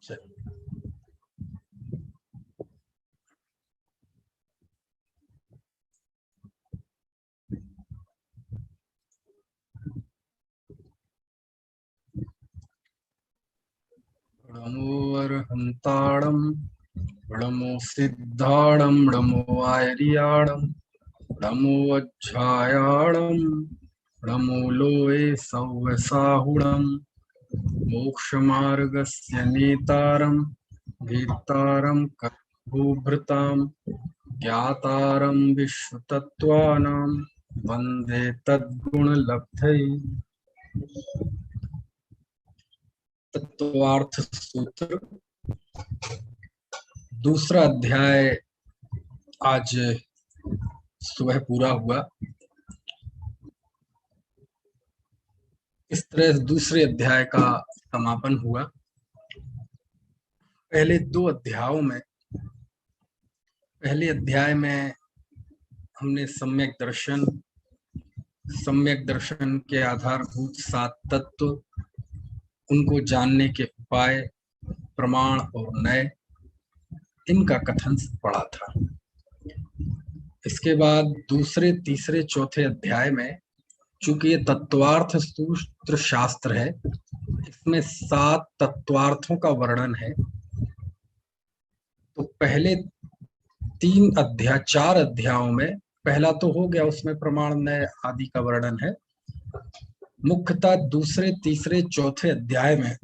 नमो अर्हंताणं नमो सिद्धाणं नमो आर्याणं नमो अज्झायाणं नमो लोये सव्यसाहुणं मोक्षमार्गस्य नेतारं भीतारं भूभृतां ज्ञातारं विश्वतत्त्वानां वन्दे तद्गुणलब्धये। तत्वार्थ सूत्र दूसरा अध्याय आज सुबह पूरा हुआ। इस तरह दूसरे अध्याय का समापन हुआ। पहले दो अध्यायों में, पहले अध्याय में हमने सम्यक दर्शन के आधारभूत 7 तत्व, उनको जानने के उपाय, प्रमाण और नय, इनका कथन पढ़ा था। इसके बाद दूसरे, तीसरे, चौथे अध्याय में, चूंकि ये तत्वार्थ सूत्र शास्त्र है, इसमें 7 तत्वार्थों का वर्णन है। तो पहले 4 अध्यायों में, पहला तो हो गया, उसमें प्रमाण नय आदि का वर्णन है। मुख्यतः दूसरे, तीसरे, चौथे अध्याय में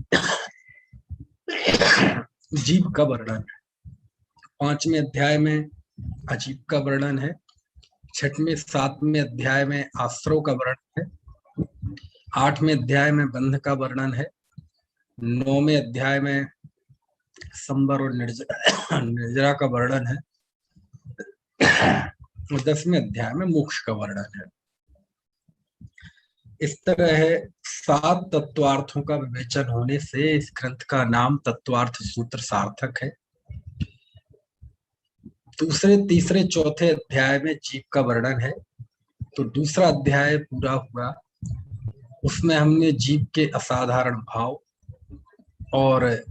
जीव का वर्णन है। 5वें अध्याय में अजीब का वर्णन है। 6वें, 7वें अध्याय में आश्रव का वर्णन है। 8वें अध्याय में बंध का वर्णन है। 9वें अध्याय में संवर और निर्जरा का वर्णन है। 10वें अध्याय में मोक्ष का वर्णन है। इस तरह 7 तत्वार्थों का विवेचन होने से इस ग्रंथ का नाम तत्वार्थ सूत्र सार्थक है। दूसरे, तीसरे, चौथे अध्याय में जीव का वर्णन है। तो दूसरा अध्याय पूरा हुआ, उसमें हमने जीव के असाधारण भाव और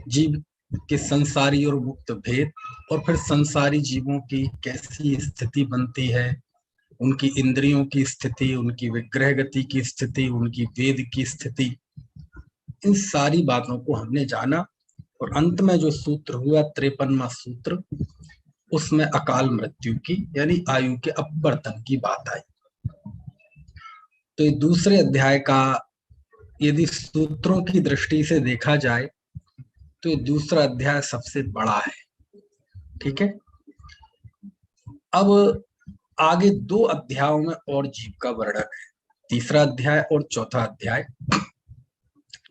जीव के संसारी और मुक्त भेद, और फिर संसारी जीवों की कैसी स्थिति बनती है, उनकी इंद्रियों की स्थिति, उनकी विग्रह गति की स्थिति, उनकी वेद की स्थिति, इन सारी बातों को हमने जाना। और अंत में जो सूत्र हुआ 53वां सूत्र, उसमें अकाल मृत्यु की यानी आयु के अपवर्तन की बात आई। तो ये दूसरे अध्याय का यदि सूत्रों की दृष्टि से देखा जाए तो ये दूसरा अध्याय सबसे बड़ा है। ठीक है। अब आगे 2 अध्यायों में और जीव का वर्णन है, तीसरा अध्याय और चौथा अध्याय।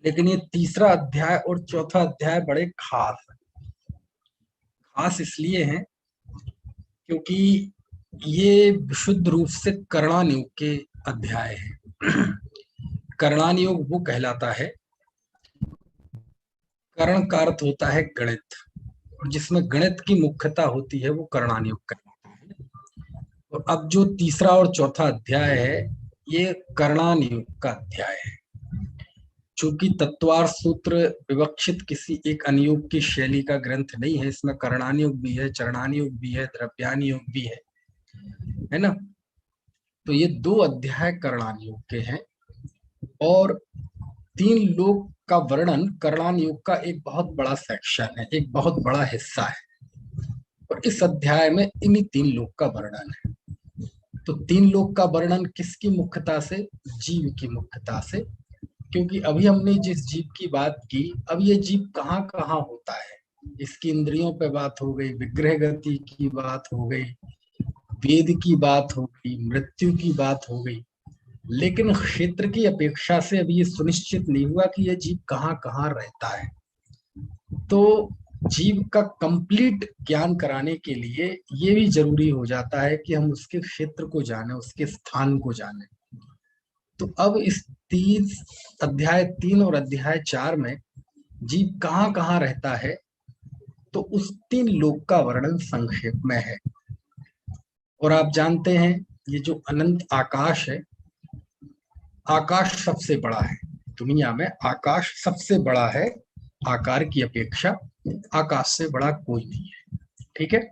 लेकिन ये तीसरा अध्याय और चौथा अध्याय बड़े खास हैं। खास इसलिए हैं क्योंकि ये विशुद्ध रूप से करणान योग के अध्याय हैं। करणान योग वो कहलाता है, कर्ण का अर्थ होता है गणित, और जिसमें गणित की मुख्यता होती है वो करणान योग कहलाता है। और अब जो तीसरा और चौथा अध्याय है, ये करणान योग का अध्याय है। चूंकि तत्वार्थ सूत्र विवक्षित किसी एक अनुयोग की शैली का ग्रंथ नहीं है, इसमें करणान योग भी है, चरणान योग भी है, द्रव्यान योग भी है ना। तो ये 2 अध्याय करणान योग के हैं, और 3 लोक का वर्णन करणान योग का एक बहुत बड़ा सेक्शन है, एक बहुत बड़ा हिस्सा है। और इस अध्याय में इन्हीं 3 लोक का वर्णन है। तो 3 लोक का वर्णन किसकी मुख्यता से? जीव की मुख्यता से। क्योंकि अभी हमने जिस जीव की बात की, अब ये जीव कहाँ कहाँ होता है, इसकी इंद्रियों पे बात हो गई, विग्रह गति की बात हो गई, वेद की बात हो गई, मृत्यु की बात हो गई। लेकिन क्षेत्र की अपेक्षा से अभी ये सुनिश्चित नहीं हुआ कि यह जीव कहाँ कहाँ रहता है। तो जीव का कंप्लीट ज्ञान कराने के लिए ये भी जरूरी हो जाता है कि हम उसके क्षेत्र को जाने, उसके स्थान को जाने। तो अब इस अध्याय 3 और अध्याय 4 में जीव कहाँ कहाँ रहता है, तो उस 3 लोक का वर्णन संक्षेप में है। और आप जानते हैं ये जो अनंत आकाश है, आकाश सबसे बड़ा है दुनिया में, आकाश सबसे बड़ा है। आकार की अपेक्षा आकाश से बड़ा कोई नहीं है। ठीक है।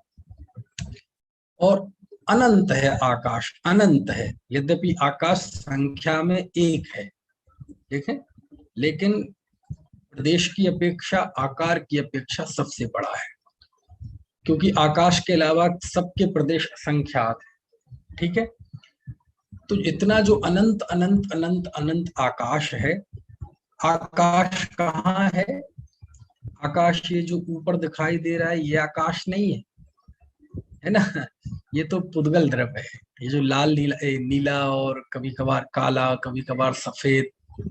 और अनंत है आकाश, अनंत है, यद्यपि आकाश संख्या में एक है, ठीक है, लेकिन प्रदेश की अपेक्षा, आकार की अपेक्षा सबसे बड़ा है, क्योंकि आकाश के अलावा सबके प्रदेश असंख्यात है। ठीक है। तो इतना जो अनंत अनंत अनंत अनंत आकाश है, आकाश कहाँ है? आकाश ये जो ऊपर दिखाई दे रहा है ये आकाश नहीं है, है ना। ये तो पुद्गल द्रव्य है। ये जो लाल नीला नीला और कभी कभार काला, कभी कभार सफेद,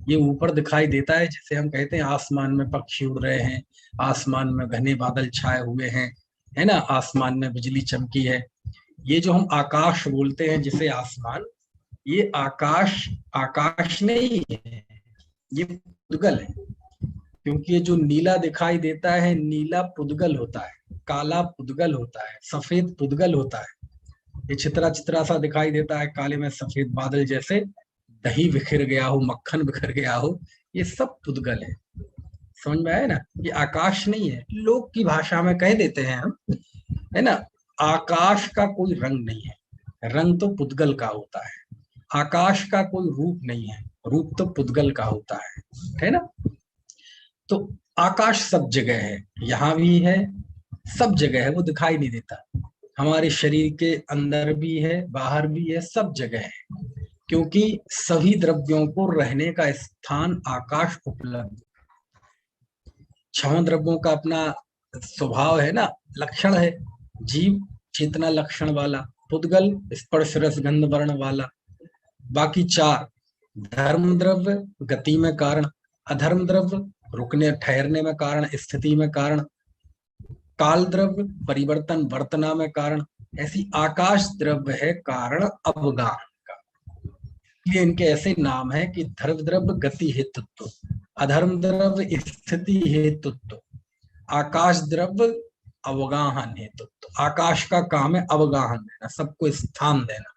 ये ऊपर दिखाई देता है, जैसे हम कहते हैं आसमान में पक्षी उड़ रहे हैं, आसमान में घने बादल छाए हुए हैं, है ना, आसमान में बिजली चमकी है। ये जो हम आकाश बोलते हैं, जिसे आसमान, ये आकाश आकाश नहीं है, ये पुद्गल है। क्योंकि ये जो नीला दिखाई देता है, नीला पुद्गल होता है, काला पुद्गल होता है, सफेद पुद्गल होता है। ये चित्रा चित्रा सा दिखाई देता है, काले में सफेद बादल जैसे, दही बिखर गया हो, मक्खन बिखर गया हो, ये सब पुद्गल है। समझ में आया ना? ये आकाश नहीं है। लोक की भाषा में कह देते हैं हम, है ना, आकाश का कोई रंग नहीं है, रंग तो पुद्गल का होता है। आकाश का कोई रूप नहीं है, रूप तो पुद्गल का होता है ना। तो आकाश सब जगह है, यहाँ भी है, सब जगह है, वो दिखाई नहीं देता। हमारे शरीर के अंदर भी है, बाहर भी है, सब जगह है, क्योंकि सभी द्रव्यों को रहने का स्थान आकाश उपलब्ध। छह द्रव्यों का अपना स्वभाव है ना, लक्षण है। जीव चेतना लक्षण वाला, पुद्गल स्पर्श रस गंध वर्ण वाला, बाकी चार धर्म द्रव्य गति में कारण, अधर्म द्रव्य रुकने ठहरने में कारण, स्थिति में कारण, काल द्रव्य परिवर्तन वर्तना में कारण, ऐसी आकाश द्रव्य है कारण अवगान का। ये इनके ऐसे नाम है कि धर्म द्रव्य गति हेतुत्व, अधर्म द्रव्य स्थिति हेतुत्व, आकाश द्रव्य अवगाहन हेतुत्व। आकाश का काम है अवगाहन देना, सबको स्थान देना।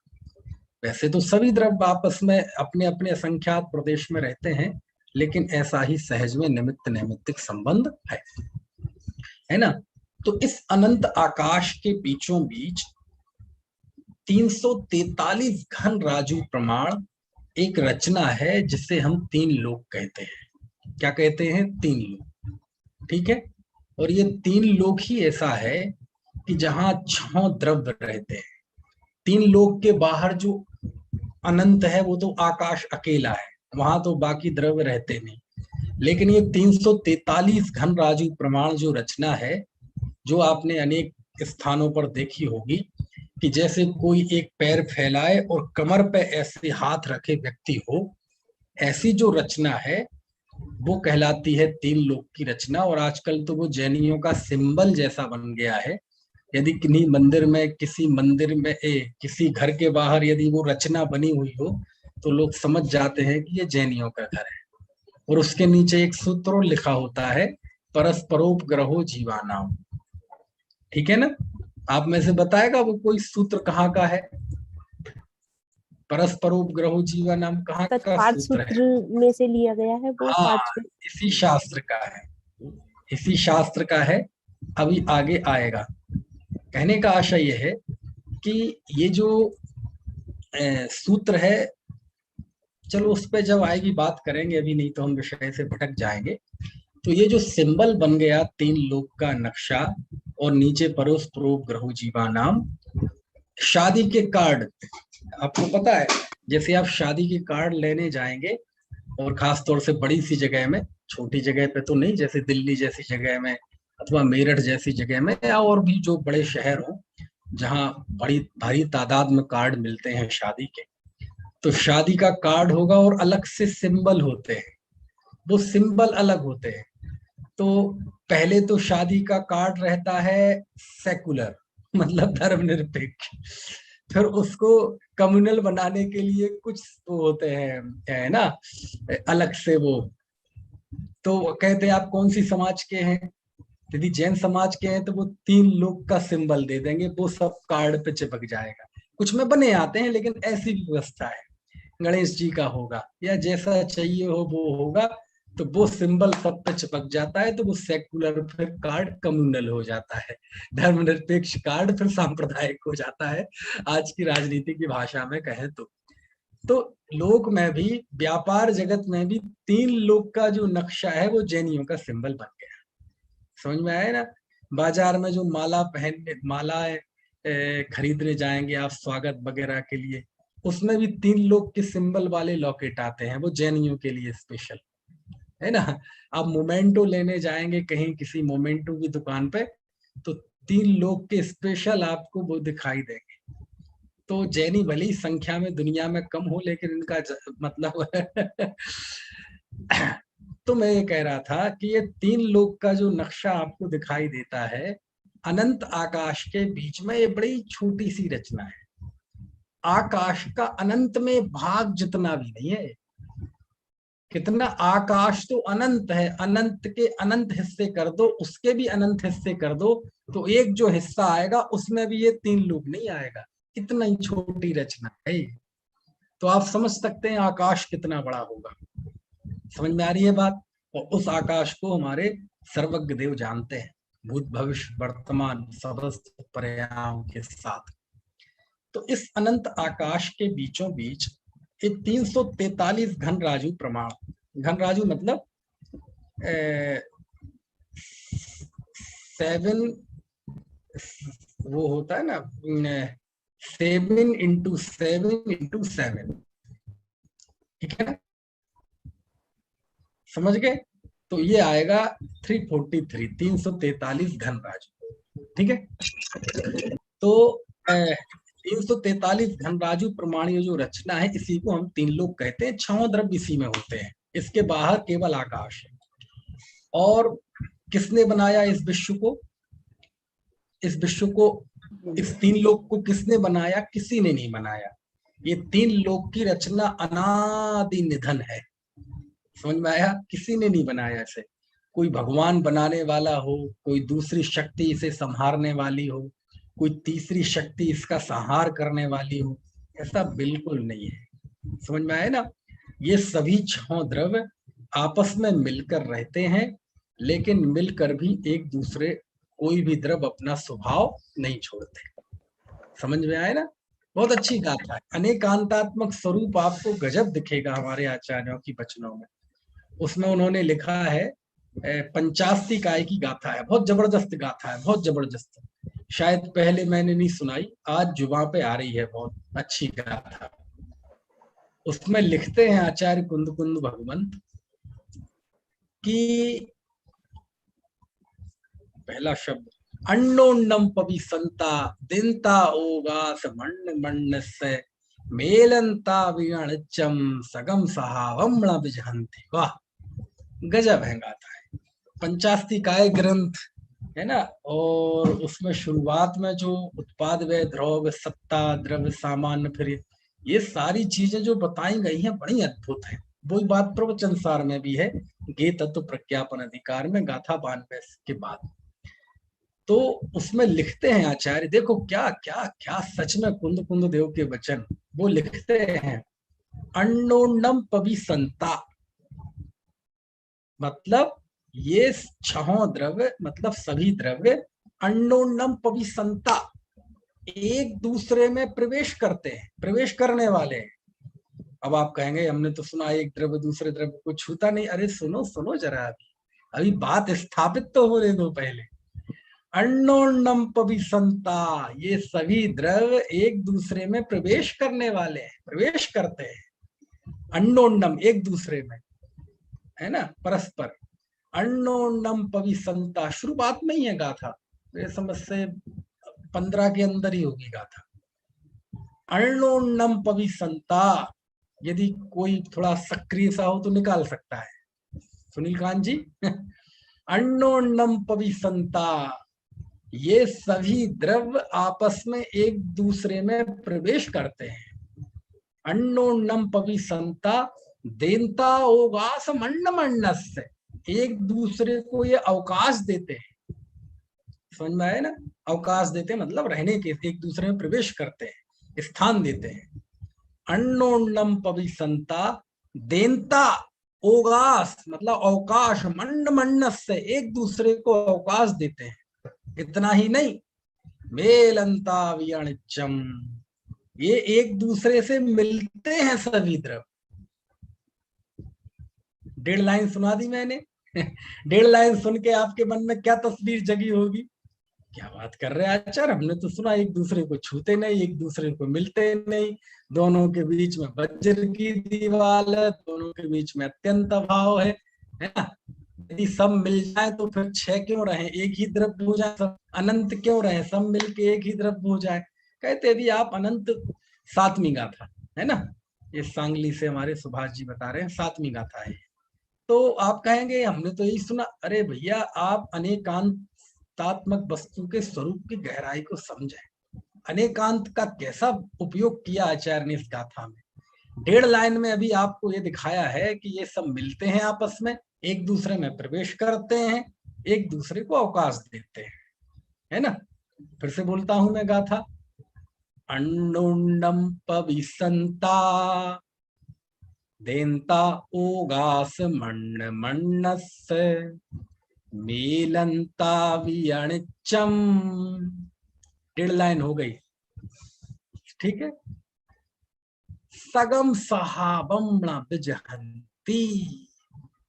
वैसे तो सभी द्रव्य आपस में अपने अपने असंख्यात प्रदेश में रहते हैं, लेकिन ऐसा ही सहज में निमित्त नैमित्तिक संबंध है ना। तो इस अनंत आकाश के बीचों बीच 343 घन राजू प्रमाण एक रचना है, जिसे हम तीन लोक कहते हैं। क्या कहते हैं? तीन लोक। ठीक है। और ये तीन लोक ही ऐसा है कि जहां छह द्रव्य रहते हैं। तीन लोक के बाहर जो अनंत है वो तो आकाश अकेला है, वहां तो बाकी द्रव्य रहते नहीं। लेकिन ये 343 घन राजू प्रमाण जो रचना है, जो आपने अनेक स्थानों पर देखी होगी, कि जैसे कोई एक पैर फैलाए और कमर पे ऐसे हाथ रखे व्यक्ति हो, ऐसी जो रचना है वो कहलाती है तीन लोक की रचना। और आजकल तो वो जैनियों का सिंबल जैसा बन गया है। यदि किन्हीं मंदिर में, किसी मंदिर में किसी घर के बाहर यदि वो रचना बनी हुई हो, तो लोग समझ जाते हैं कि ये जैनियों का घर है। और उसके नीचे एक सूत्र लिखा होता है, परस्परोपग्रहो जीवानाम। ठीक है ना। आप में से बताएगा वो कोई सूत्र कहाँ का है? परस्परोपग्रहो जीवानाम कहाँ का पाठ सूत्र है? सूत्र में से लिया गया है वो हाँ, पांचवें। इसी शास्त्र का है, इसी शास्त्र का है। अभी आगे आएगा। कहने का आशय यह है कि ये जो सूत्र है, चलो उस पर जब आएगी बात करेंगे, अभी नहीं तो हम विषय से भटक जाएंगे। तो ये जो सिंबल बन गया तीन लोक का नक्शा, और नीचे परस्परोपग्रहो जीवानाम, शादी के कार्ड, आपको पता है, जैसे आप शादी के कार्ड लेने जाएंगे, और खास तौर से बड़ी सी जगह में, छोटी जगह पे तो नहीं, जैसे दिल्ली जैसी जगह में अथवा मेरठ जैसी जगह में, या और भी जो बड़े शहर हो जहाँ बड़ी भारी तादाद में कार्ड मिलते हैं शादी के, तो शादी का कार्ड होगा और अलग से सिंबल होते हैं, वो सिंबल अलग होते हैं। तो पहले तो शादी का कार्ड रहता है सेकुलर, मतलब धर्मनिरपेक्ष। फिर उसको कम्युनल बनाने के लिए कुछ वो होते हैं, है ना, अलग से वो। तो कहते हैं आप कौन सी समाज के हैं? यदि जैन समाज के हैं तो वो तीन लोग का सिंबल दे देंगे, वो सब कार्ड पे चिपक जाएगा। कुछ में बने आते हैं, लेकिन ऐसी व्यवस्था है। गणेश जी का होगा, या जैसा चाहिए हो वो होगा, तो वो सिंबल सब पे चिपक जाता है, तो वो सेकुलर फिर कार्ड कम्युनल हो जाता है, धर्मनिरपेक्ष कार्ड फिर सांप्रदायिक हो जाता है, आज की राजनीति की भाषा में कहें तो लोक में भी, व्यापार जगत में भी 3 लोक का जो नक्शा है वो जैनियों का सिंबल बन गया। समझ में आया ना? बाजार में जो मालाएं खरीदने जाएंगे आप स्वागत वगैरह के लिए, उसमें भी 3 लोक के सिंबल वाले लॉकेट आते हैं, वो जैनियों के लिए स्पेशल है ना। आप मोमेंटो लेने जाएंगे कहीं किसी मोमेंटो की दुकान पे, तो 3 लोग के स्पेशल आपको वो दिखाई देंगे। तो जैनी भले ही संख्या में दुनिया में कम हो, लेकिन इनका मतलब तो मैं ये कह रहा था कि ये 3 लोग का जो नक्शा आपको दिखाई देता है अनंत आकाश के बीच में, ये बड़ी छोटी सी रचना है। आकाश का अनंत में भाग जितना भी नहीं है, कितना आकाश तो अनंत है, अनंत के अनंत हिस्से कर दो, उसके भी अनंत हिस्से कर दो, तो एक जो हिस्सा आएगा उसमें भी ये 3 लोग नहीं आएगा। इतना ही छोटी रचना है, तो आप समझ सकते हैं आकाश कितना बड़ा होगा। समझ में आ रही है बात? और उस आकाश को हमारे सर्वज्ञ देव जानते हैं, भूत भविष्य वर्तमान समस्त पर्यायों के साथ। तो इस अनंत आकाश के बीचों बीच एक 343 घन राजू प्रमाण, घन राजू मतलब 7, वो होता है ना 7 × 7 × 7, ठीक है ना, समझ गए? तो ये आएगा 343, 343 घन राजू, ठीक है। तो 343 घन राजू प्रमाणीय जो रचना है, इसी को हम 3 लोग कहते हैं। 6 द्रव्य इसी में होते हैं, इसके बाहर केवल आकाश है। और किसने बनाया इस विश्व को? इस विश्व को, इस 3 लोग को किसने बनाया? किसी ने नहीं बनाया। ये 3 लोग की रचना अनादि निधन है। समझ में आया? किसी ने नहीं बनाया इसे। कोई भगवान बनाने वाला हो, कोई दूसरी शक्ति इसे संहारने वाली हो, कोई तीसरी शक्ति इसका संहार करने वाली हो, ऐसा बिल्कुल नहीं है। समझ में आया ना? ये सभी 6 द्रव्य आपस में मिलकर रहते हैं, लेकिन मिलकर भी एक दूसरे, कोई भी द्रव्य अपना स्वभाव नहीं छोड़ते। समझ में आया ना? बहुत अच्छी गाथा है। अनेकांतात्मक स्वरूप आपको गजब दिखेगा हमारे आचार्यों की वचनों में। उसमें उन्होंने लिखा है, 85 काय की गाथा है, बहुत जबरदस्त गाथा है, बहुत जबरदस्त। शायद पहले मैंने नहीं सुनाई, आज जुबां पे आ रही है, बहुत अच्छी गाथा। उसमें लिखते हैं आचार्य कुंद कुंद भगवंत कि पहला शब्द अन्नोन्नम पवि संता दिनता ओगास मण्ण मण्ण से मेलंता विगणचम सगम सहावम्ण विजहंती। वाह, गजब है गाथा है। 85 काय ग्रंथ है ना, और उसमें शुरुआत में जो उत्पाद व्यय द्रव्य सत्ता द्रव्य सामान्य, फिर ये सारी चीजें जो बताई गई हैं बड़ी अद्भुत है। वही बात प्रवचन सार में भी है, गे तत्व प्रज्ञापन अधिकार में गाथा 92 के बाद। तो उसमें लिखते हैं आचार्य, देखो क्या क्या क्या सच में कुंद कुंद देव के वचन। वो लिखते हैं अन्नोन्नम पवि संता, मतलब ये 6 द्रव्य, मतलब सभी द्रव्य अन्नोन्नम पवि संता, एक दूसरे में प्रवेश करते हैं, प्रवेश करने वाले हैं। अब आप कहेंगे हमने तो सुना एक द्रव्य दूसरे द्रव्य को छूता नहीं। अरे सुनो सुनो जरा, अभी बात स्थापित तो होने दो पहले। अन्नोन्नम पवि संता, ये सभी द्रव्य एक दूसरे में प्रवेश करने वाले हैं, प्रवेश करते हैं। अन्नोन्नम एक दूसरे में, है ना, परस्पर। अन्नोन्नम पवि संता शुरुआत में ही है गाथा, मेरे समझ से 15 के अंदर ही होगी गाथा। अन्नोन्नम पवि संता, यदि कोई थोड़ा सक्रिय सा हो तो निकाल सकता है, सुनील कांत जी। अन्नोन्नम पवि संता, ये सभी द्रव्य आपस में एक दूसरे में प्रवेश करते हैं। अन्नोन्नम पवि संता देनता ओगास मण्ण मण्णस्य, एक दूसरे को ये अवकाश देते हैं। समझ में आया ना? अवकाश देते हैं मतलब रहने के, एक दूसरे में प्रवेश करते हैं, स्थान देते हैं। अन्नोन्नम पवि संता देनता, ओगास मतलब अवकाश, मंड मंडस से एक दूसरे को अवकाश देते हैं। इतना ही नहीं, मेलंता वियणिचम, ये एक दूसरे से मिलते हैं सभी द्रव। 1.5 लाइन सुना दी मैंने। 1.5 लाइन सुन के आपके मन में क्या तस्वीर जगी होगी? क्या बात कर रहे हैं आचार्य, हमने तो सुना एक दूसरे को छूते नहीं, एक दूसरे को मिलते नहीं, दोनों के बीच में वज्र की दीवार है, दोनों के बीच में अत्यंत अभाव है ना? यदि सब मिल जाए तो फिर 6 क्यों रहे, एक ही द्रव्य हो जाए, सब अनंत क्यों रहे, सब मिलके एक ही द्रव्य हो जाए। कहते यदि आप अनंत, 7वीं गाथा है ना, ये सांगली से हमारे सुभाष जी बता रहे हैं, 7वीं गाथा है। तो आप कहेंगे हमने तो यही सुना। अरे भैया, आप अनेकांतात्मक वस्तु के स्वरूप की गहराई को समझें। अनेकांत का कैसा उपयोग किया आचार्य ने इस गाथा में। 1.5 लाइन में अभी आपको ये दिखाया है कि ये सब मिलते हैं आपस में, एक दूसरे में प्रवेश करते हैं, एक दूसरे को अवकाश देते हैं, है ना? फिर से बोलता हूं मैं गाथा। अंडुंडम पविसंता देंता ओगास मंड मंडस मेलंता वियणिचम। 1.5 लाइन हो गई, ठीक है। सगम सहाबम विजहंती,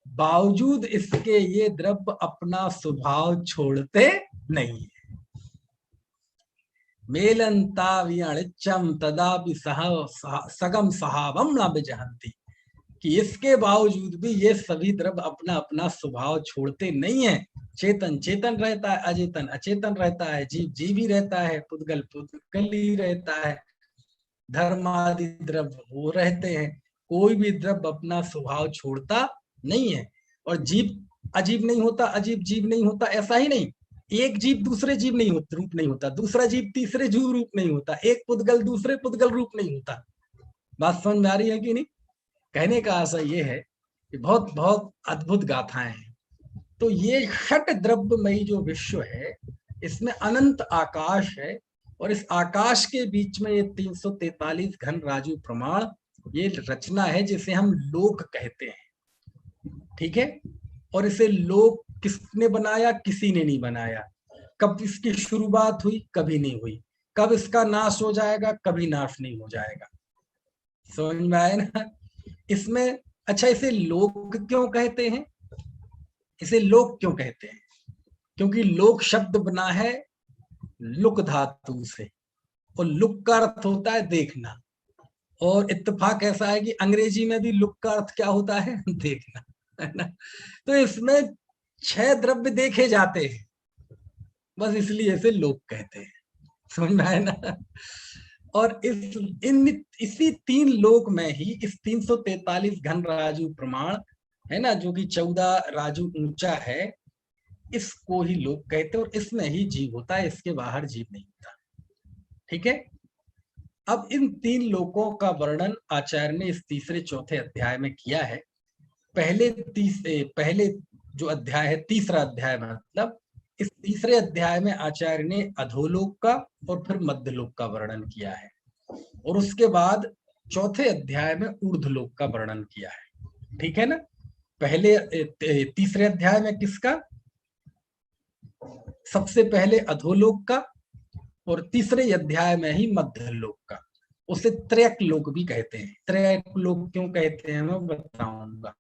बावजूद इसके ये द्रव्य अपना स्वभाव छोड़ते नहीं है। मेलंता वियणिचम तदा भी सगम सहाबम न विजहंती, कि इसके बावजूद भी ये सभी द्रव्य अपना अपना स्वभाव छोड़ते नहीं है। चेतन चेतन रहता है, अचेतन अचेतन रहता है, जीव जीव ही रहता है, पुद्गल पुद्गल ही रहता है, धर्म आदि द्रव्य वो रहते हैं। कोई भी द्रव्य अपना स्वभाव छोड़ता नहीं है। और जीव अजीब नहीं होता, अजीब जीव नहीं होता, ऐसा ही नहीं। एक जीव दूसरे जीव नहीं होता, रूप नहीं होता, दूसरा जीव तीसरे जीव रूप नहीं होता, एक पुद्गल दूसरे पुद्गल रूप नहीं होता। बात समझ में आ रही है कि नहीं? कहने का आशय ये है कि बहुत बहुत अद्भुत गाथाएं हैं। तो ये षट द्रव्यमयी जो विश्व है, इसमें अनंत आकाश है, और इस आकाश के बीच में ये 343 घन राजू प्रमाण, ये रचना है जिसे हम लोक कहते हैं, ठीक है। और इसे लोक किसने बनाया? किसी ने नहीं बनाया। कब इसकी शुरुआत हुई? कभी नहीं हुई। कब इसका नाश हो जाएगा? कभी नाश नहीं हो जाएगा। समझ में आया ना? इसमें अच्छा, इसे लोक क्यों कहते हैं? इसे लोक क्यों कहते हैं? क्योंकि लोक शब्द बना है लुक धातु से, और लुक का अर्थ होता है देखना। और इत्तेफाक ऐसा है कि अंग्रेजी में भी लुक का अर्थ क्या होता है? देखना, है ना? तो इसमें 6 द्रव्य देखे जाते हैं, बस इसलिए इसे लोक कहते हैं। समझ में आया ना? और इसी 3 लोक में ही इस 343 घन राजू प्रमाण है ना, जो कि 14 राजू ऊंचा है, इसको ही लोक कहते हैं, और इसमें ही जीव होता है, इसके बाहर जीव नहीं होता, ठीक है। अब इन 3 लोकों का वर्णन आचार्य ने इस तीसरे चौथे अध्याय में किया है। पहले जो अध्याय है, तीसरा अध्याय, मतलब इस तीसरे अध्याय में आचार्य ने अधोलोक का और फिर मध्यलोक का वर्णन किया है, और उसके बाद चौथे अध्याय में ऊर्ध्वलोक का वर्णन किया है, ठीक है ना? पहले तीसरे अध्याय में किसका? सबसे पहले अधोलोक का, और तीसरे अध्याय में ही मध्यलोक का। उसे त्रयक लोक भी कहते हैं। त्रयक लोक क्यों कहते हैं मैं बताऊंगा।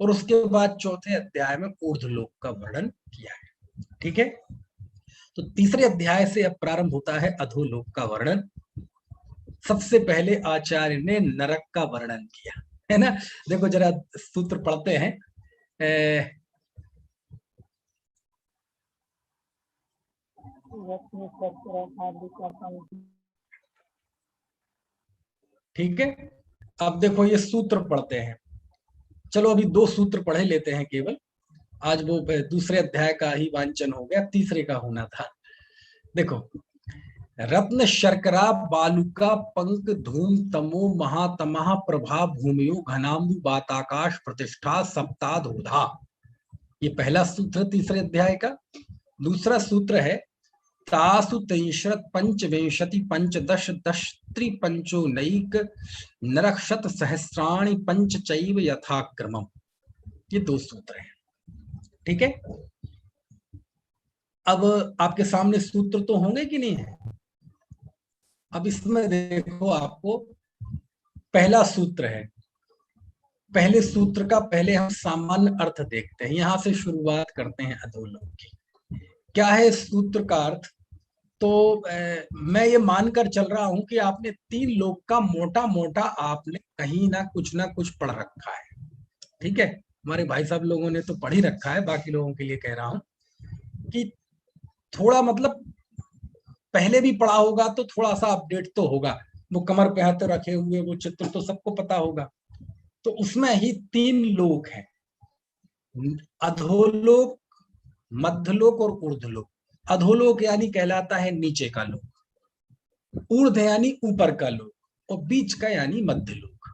और उसके बाद चौथे अध्याय में ऊर्ध्वलोक का वर्णन किया है, ठीक है। तो तीसरे अध्याय से अब प्रारंभ होता है अधोलोक का वर्णन। सबसे पहले आचार्य ने नरक का वर्णन किया, है ना? देखो जरा सूत्र पढ़ते हैं। ठीक है, अब देखो ये सूत्र पढ़ते हैं। चलो अभी 2 सूत्र पढ़े लेते हैं केवल। आज वो दूसरे अध्याय का ही वांचन हो गया, तीसरे का होना था। देखो, रत्न शर्करा बालुका पंक धूम तमो महातमः प्रभा भूमियो घनाम्बु बाताकाश प्रतिष्ठा सप्ताधोधा। ये पहला सूत्र तीसरे अध्याय का। दूसरा सूत्र है तासु तैंशत पंचविंशति पंचदश दश त्रिपंचोनैक नरक्षत सहस्राणि पंच चैव यथाक्रमम्। ये दो सूत्र हैं, ठीक है। अब आपके सामने सूत्र तो होंगे कि नहीं है। अब इसमें देखो, आपको पहला सूत्र है, पहले सूत्र का पहले हम सामान्य अर्थ देखते हैं, यहां से शुरुआत करते हैं अधोलोक की। क्या है सूत्र का अर्थ। तो मैं ये मानकर चल रहा हूं कि आपने तीन लोक का मोटा मोटा आपने कहीं ना कुछ पढ़ रखा है, ठीक है। हमारे भाई साहब लोगों ने तो पढ़ ही रखा है, बाकी लोगों के लिए कह रहा हूं कि थोड़ा मतलब पहले भी पढ़ा होगा तो थोड़ा सा अपडेट तो होगा। वो कमर पे हाथ रखे हुए वो चित्र तो सबको पता होगा। तो उसमें ही तीन लोक हैं, अधोलोक, मध्यलोक और ऊर्ध्वलोक। अधोलोक यानी कहलाता है नीचे का लोक, ऊर्ध्व यानी ऊपर का लोक, और बीच का यानी मध्य लोक,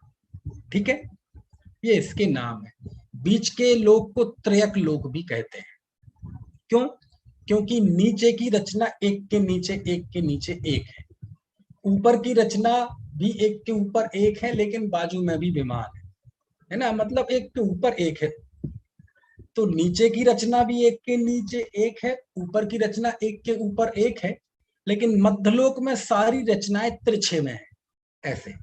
ठीक है। ये इसके नाम है। बीच के लोक को त्रयक लोक भी कहते हैं। क्यों? क्योंकि नीचे की रचना एक के नीचे एक के नीचे एक है, ऊपर की रचना भी एक के ऊपर एक है, लेकिन बाजू में भी विमान है ना, मतलब एक के ऊपर एक है। तो नीचे की रचना भी एक के नीचे एक है, ऊपर की रचना एक के ऊपर एक है, लेकिन मध्यलोक में सारी रचनाएं तिरछे में है, ऐसे।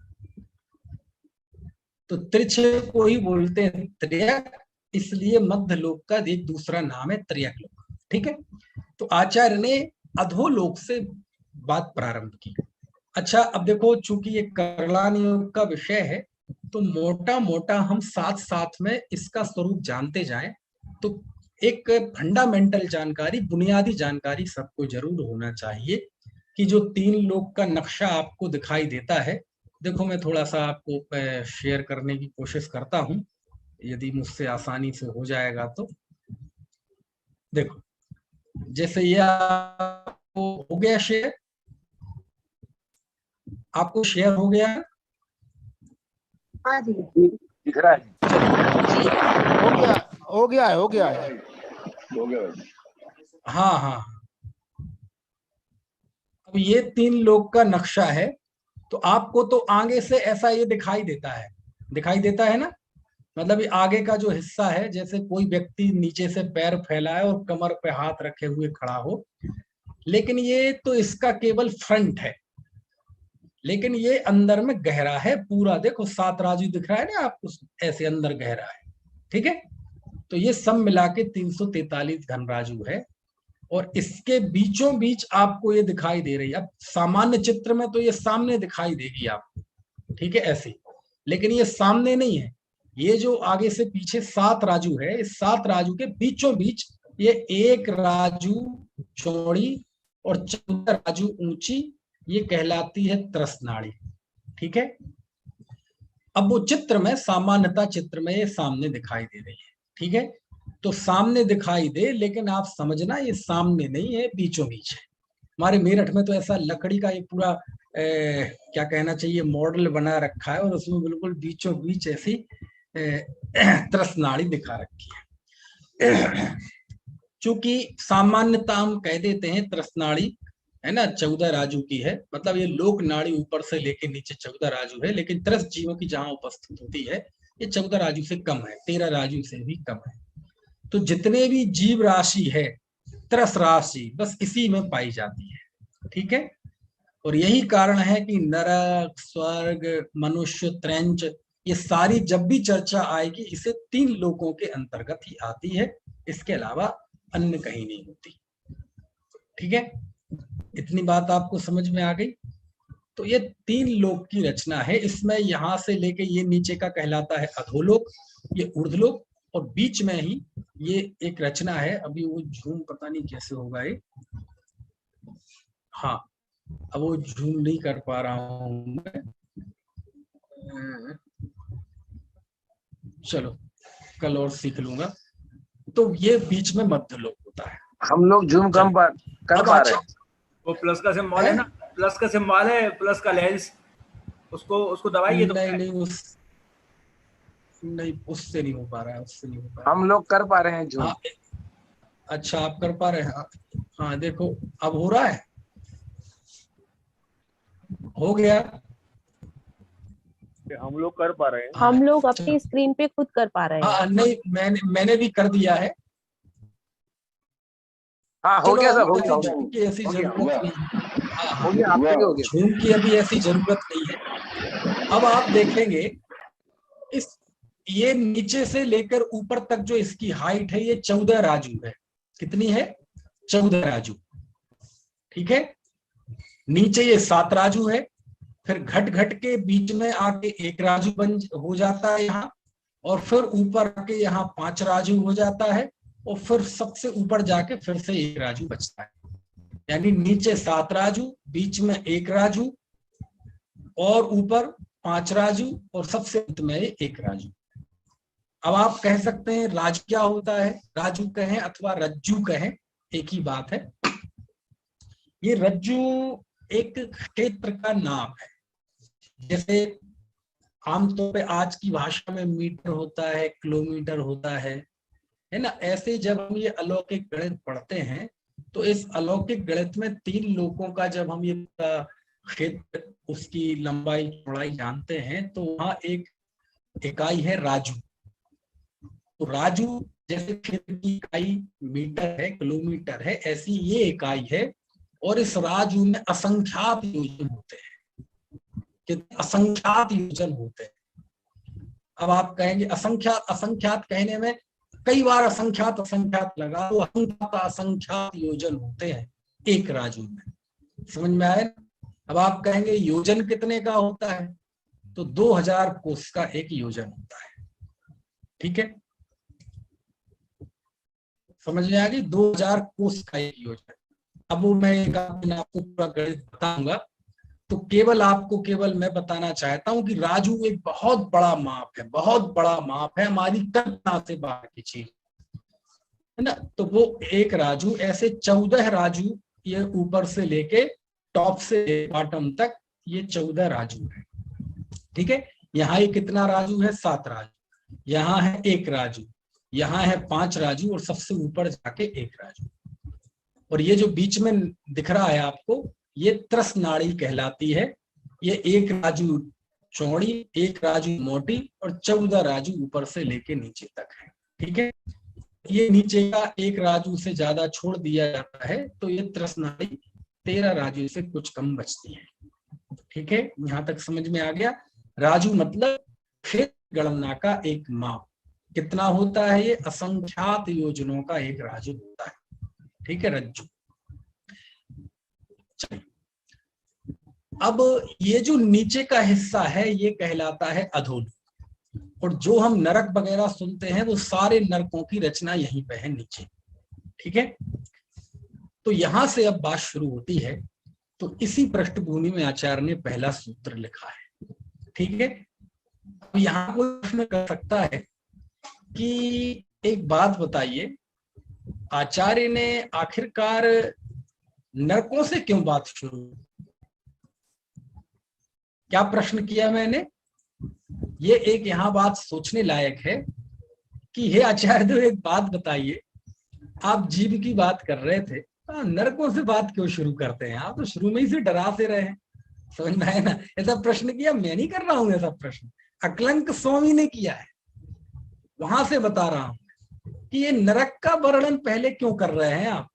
तो तिरछे को ही बोलते हैं त्रियक, इसलिए मध्यलोक का एक दूसरा नाम है त्रियक लोक, ठीक है। तो आचार्य ने अधोलोक से बात प्रारंभ की। अच्छा, अब देखो, चूंकि ये करलान योग का विषय है, तो मोटा मोटा हम साथ साथ में इसका स्वरूप जानते जाएं, तो एक फंडामेंटल जानकारी, बुनियादी जानकारी सबको जरूर होना चाहिए कि जो तीन लोक का नक्शा आपको दिखाई देता है। देखो, मैं थोड़ा सा आपको शेयर करने की कोशिश करता हूं, यदि मुझसे आसानी से हो जाएगा तो। देखो, जैसे ये आपको हो गया शेयर, आपको शेयर हो गया। हाँ जी, दिख रहा है। हो गया है। हाँ हाँ, अब ये तीन लोक का नक्शा है, तो आपको तो आगे से ऐसा ये दिखाई देता है ना। मतलब ये आगे का जो हिस्सा है, जैसे कोई व्यक्ति नीचे से पैर फैलाए और कमर पे हाथ रखे हुए खड़ा हो, लेकिन ये तो इसका केवल फ्रंट है, लेकिन ये अंदर में गहरा है पूरा। देखो, 7 राजू दिख रहा है ना आपको, ऐसे अंदर गहरा है, ठीक है। तो ये सब मिला के 343 घन राजू है, और इसके बीचों बीच आपको ये दिखाई दे रही है। अब सामान्य चित्र में तो ये सामने दिखाई देगी आपको, ठीक है, ऐसे। लेकिन ये सामने नहीं है, ये जो आगे से पीछे 7 राजू है, इस 7 राजू के बीचों बीच ये एक राजू चौड़ी और 14 राजू ऊंची, ये कहलाती है त्रसनाड़ी, ठीक है। अब वो चित्र में, सामान्यता चित्र में ये सामने दिखाई दे रही है, ठीक है। तो सामने दिखाई दे, लेकिन आप समझना ये सामने नहीं है, बीचों बीच है। हमारे मेरठ में तो ऐसा लकड़ी का एक पूरा क्या कहना चाहिए, मॉडल बना रखा है, और उसमें बिल्कुल बीचों बीच ऐसी त्रसनाड़ी दिखा रखी है। चूंकि सामान्यता हम कह देते हैं त्रसनाड़ी है ना 14 राजू की है, मतलब ये लोक नाड़ी ऊपर से लेके नीचे 14 राजू है, लेकिन त्रस जीवों की जहां उपस्थित होती है ये 14 राजू से कम है, 13 राजू से भी कम है। तो जितने भी जीव राशि है, त्रस राशि बस इसी में पाई जाती है, ठीक है। और यही कारण है कि नरक, स्वर्ग, मनुष्य, त्रैंच, ये सारी जब भी चर्चा आएगी, इसे 3 लोकों के अंतर्गत ही आती है, इसके अलावा अन्य कहीं नहीं होती, ठीक है। इतनी बात आपको समझ में आ गई। तो ये 3 लोक की रचना है, इसमें यहां से लेके ये नीचे का कहलाता है अधोलोक, ये ऊर्ध्वलोक, और बीच में ही ये एक रचना है। अभी वो झूम पता नहीं कैसे होगा ये, हाँ, अब वो झूम नहीं कर पा रहा हूं मैं। चलो, कल और सीख लूंगा। तो ये बीच में मध्य लोक होता है। हम लोग जूम कर पा रहे हैं। वो प्लस का सिंबल है ना, प्लस का सिंबल है, प्लस का लेंस, उसको दबाइए तो नहीं, उससे नहीं हो पा रहा है, उससे नहीं हो पा रहा है। हम लोग कर पा रहे हैं जूम। हाँ, अच्छा, आप कर पा रहे हैं। हाँ, देखो अब हो रहा है, हो गया। हम लोग कर पा रहे हैं। हम लोग अपनी स्क्रीन पे खुद कर पा रहे हैं। हाँ नहीं, मैंने भी कर दिया है। हाँ हो गया सब, हो गया, हो झूम की ऐसी गया, जरूरत नहीं है। हाँ, हो गया, आपके भी हो गया। झूम की अभी ऐसी जरूरत नहीं है। अब आप देखेंगे इस, ये नीचे से लेकर ऊपर तक जो इसकी हाइट है ये 14 राजू है। कितनी है? 14 राजू। ठीक है, नीचे ये 7 राजू है, फिर घट घट के बीच में आके 1 राजू बन हो जाता है यहाँ, और फिर ऊपर आके यहाँ 5 राजू हो जाता है, और फिर सबसे ऊपर जाके फिर से 1 राजू बचता है। यानी नीचे 7 राजू, बीच में 1 राजू, और ऊपर 5 राजू, और सबसे अंत में 1 राजू। अब आप कह सकते हैं राजू क्या होता है? राजू कहें अथवा रज्जू कहें, एक ही बात है। ये रज्जू एक क्षेत्र का नाम है। जैसे आमतौर पे आज की भाषा में मीटर होता है, किलोमीटर होता है ना। ऐसे जब हम ये अलौकिक गणित पढ़ते हैं तो इस अलौकिक गणित में 3 लोगों का जब हम ये क्षेत्र, उसकी लंबाई चौड़ाई जानते हैं तो वहां एक इकाई है राजू। तो राजू जैसे क्षेत्र की इकाई मीटर है, किलोमीटर है, ऐसी ये इकाई है। और इस राजू में असंख्यात योजन होते हैं, कि असंख्यात योजन होते हैं। अब आप कहेंगे असंख्यात, असंख्यात कहने में कई बार असंख्यात असंख्यात लगा, तो असंख्यात योजन होते हैं एक राजू में। समझ में आए? अब आप कहेंगे योजन कितने का होता है, तो 2000 कोस का एक योजन होता है। ठीक है, समझ में आ गई? 2000 कोस का एक योजन। अब वो मैं आपको पूरा गणित बताऊंगा, तो केवल मैं बताना चाहता हूं कि राजू एक बहुत बड़ा माप है, बहुत बड़ा माप है, हमारी कल्पना से बाहर की चीज है ना। तो वो एक राजू, ऐसे 14 राजू, ये ऊपर से लेके टॉप से बॉटम तक ये 14 राजू है। ठीक है, यहाँ ये कितना राजू है? 7 राजू। यहाँ है 1 राजू, यहाँ है 5 राजू, और सबसे ऊपर जाके 1 राजू। और ये जो बीच में दिख रहा है आपको, ये त्रस नाड़ी कहलाती है। ये 1 राजू चौड़ी, 1 राजू मोटी, और 14 राजू ऊपर से लेके नीचे तक है। ठीक है, ये नीचे का 1 राजू से ज्यादा छोड़ दिया जाता है तो ये त्रस नाड़ी 13 राजू से कुछ कम बचती है। ठीक है, यहाँ तक समझ में आ गया? राजू मतलब क्षेत्र गणना का एक माप। कितना होता है ये? असंख्यात योजनों का एक राजू होता है। ठीक है, रज्जू। चलिए, अब ये जो नीचे का हिस्सा है ये कहलाता है अधोलोक। और जो हम नरक वगैरह सुनते हैं वो सारे नरकों की रचना यहीं पे है, नीचे। ठीक है, तो यहां से अब बात शुरू होती है। तो इसी पृष्ठभूमि में आचार्य ने पहला सूत्र लिखा है। ठीक है, अब यहाँ कोई प्रश्न कर सकता है कि एक बात बताइए, आचार्य ने आखिरकार नरकों से क्यों बात शुरू? क्या प्रश्न किया मैंने? ये एक यहाँ बात सोचने लायक है कि हे आचार्य देव, एक बात बताइए, आप जीव की बात कर रहे थे, नरकों से बात क्यों शुरू करते हैं? आप तो शुरू में ही से डरा से रहे हैं। समझ में आया ना? ऐसा प्रश्न किया, मैं नहीं कर रहा हूं ऐसा प्रश्न, अकलंक स्वामी ने किया है। वहां से बता रहा हूं कि ये नरक का वर्णन पहले क्यों कर रहे हैं आप।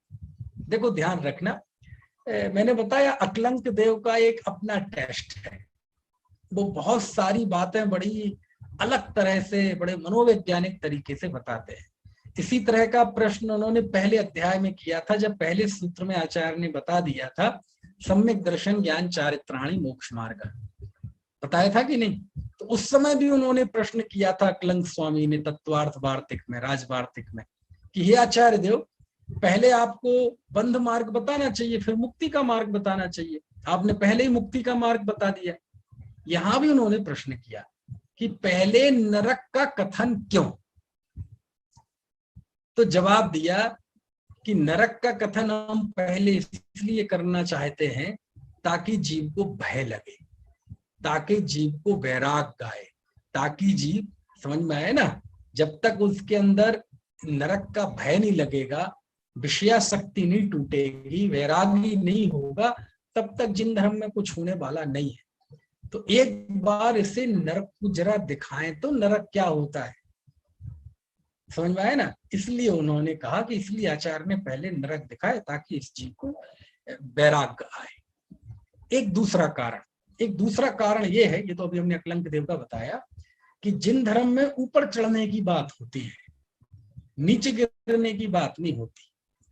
देखो ध्यान रखना, मैंने बताया अकलंक देव का एक अपना टेस्ट है। वो बहुत सारी बातें बड़ी अलग तरह से, बड़े मनोवैज्ञानिक तरीके से बताते हैं। इसी तरह का प्रश्न उन्होंने पहले अध्याय में किया था, जब पहले सूत्र में आचार्य ने बता दिया था सम्यक दर्शन ज्ञान चारित्राणी मोक्ष मार्ग, बताया था कि नहीं? तो उस समय भी उन्होंने प्रश्न किया था अकलंक स्वामी ने तत्वार्थ वार्तिक में, राज वार्तिक में, कि हे आचार्य देव, पहले आपको बंध मार्ग बताना चाहिए, फिर मुक्ति का मार्ग बताना चाहिए। आपने पहले ही मुक्ति का मार्ग बता दिया। यहां भी उन्होंने प्रश्न किया कि पहले नरक का कथन क्यों? तो जवाब दिया कि नरक का कथन हम पहले इसलिए करना चाहते हैं ताकि जीव को भय लगे, ताकि जीव को वैराग आए, ताकि जीव, समझ में आए ना, जब तक उसके अंदर नरक का भय नहीं लगेगा, विषयाशक्ति नहीं टूटेगी, वैरागी नहीं होगा, तब तक जिन धर्म में कुछ होने वाला नहीं है। तो एक बार इसे नरक को जरा दिखाएं तो नरक क्या होता है, समझ में आया ना। इसलिए उन्होंने कहा कि इसलिए आचार्य ने पहले नरक दिखाए ताकि इस जीव को वैराग्य आए। एक दूसरा कारण ये है, ये तो अभी हमने अकलंक देव का बताया, कि जिन धर्म में ऊपर चढ़ने की बात होती है, नीचे गिरने की बात नहीं होती,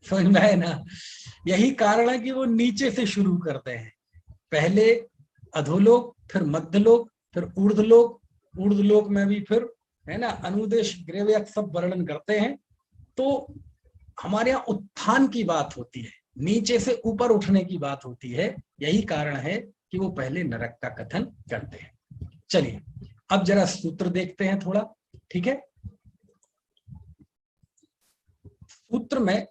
समझ में आया ना। यही कारण है कि वो नीचे से शुरू करते हैं, पहले अधोलोक, फिर मध्यलोक, फिर ऊर्ध्वलोक, ऊर्ध्वलोक में भी फिर है ना अनुदेश ग्रेवयक सब वर्णन करते हैं। तो हमारे यहाँ उत्थान की बात होती है, नीचे से ऊपर उठने की बात होती है। यही कारण है कि वो पहले नरक का कथन करते हैं। चलिए अब जरा सूत्र देखते हैं थोड़ा, ठीक है। सूत्र में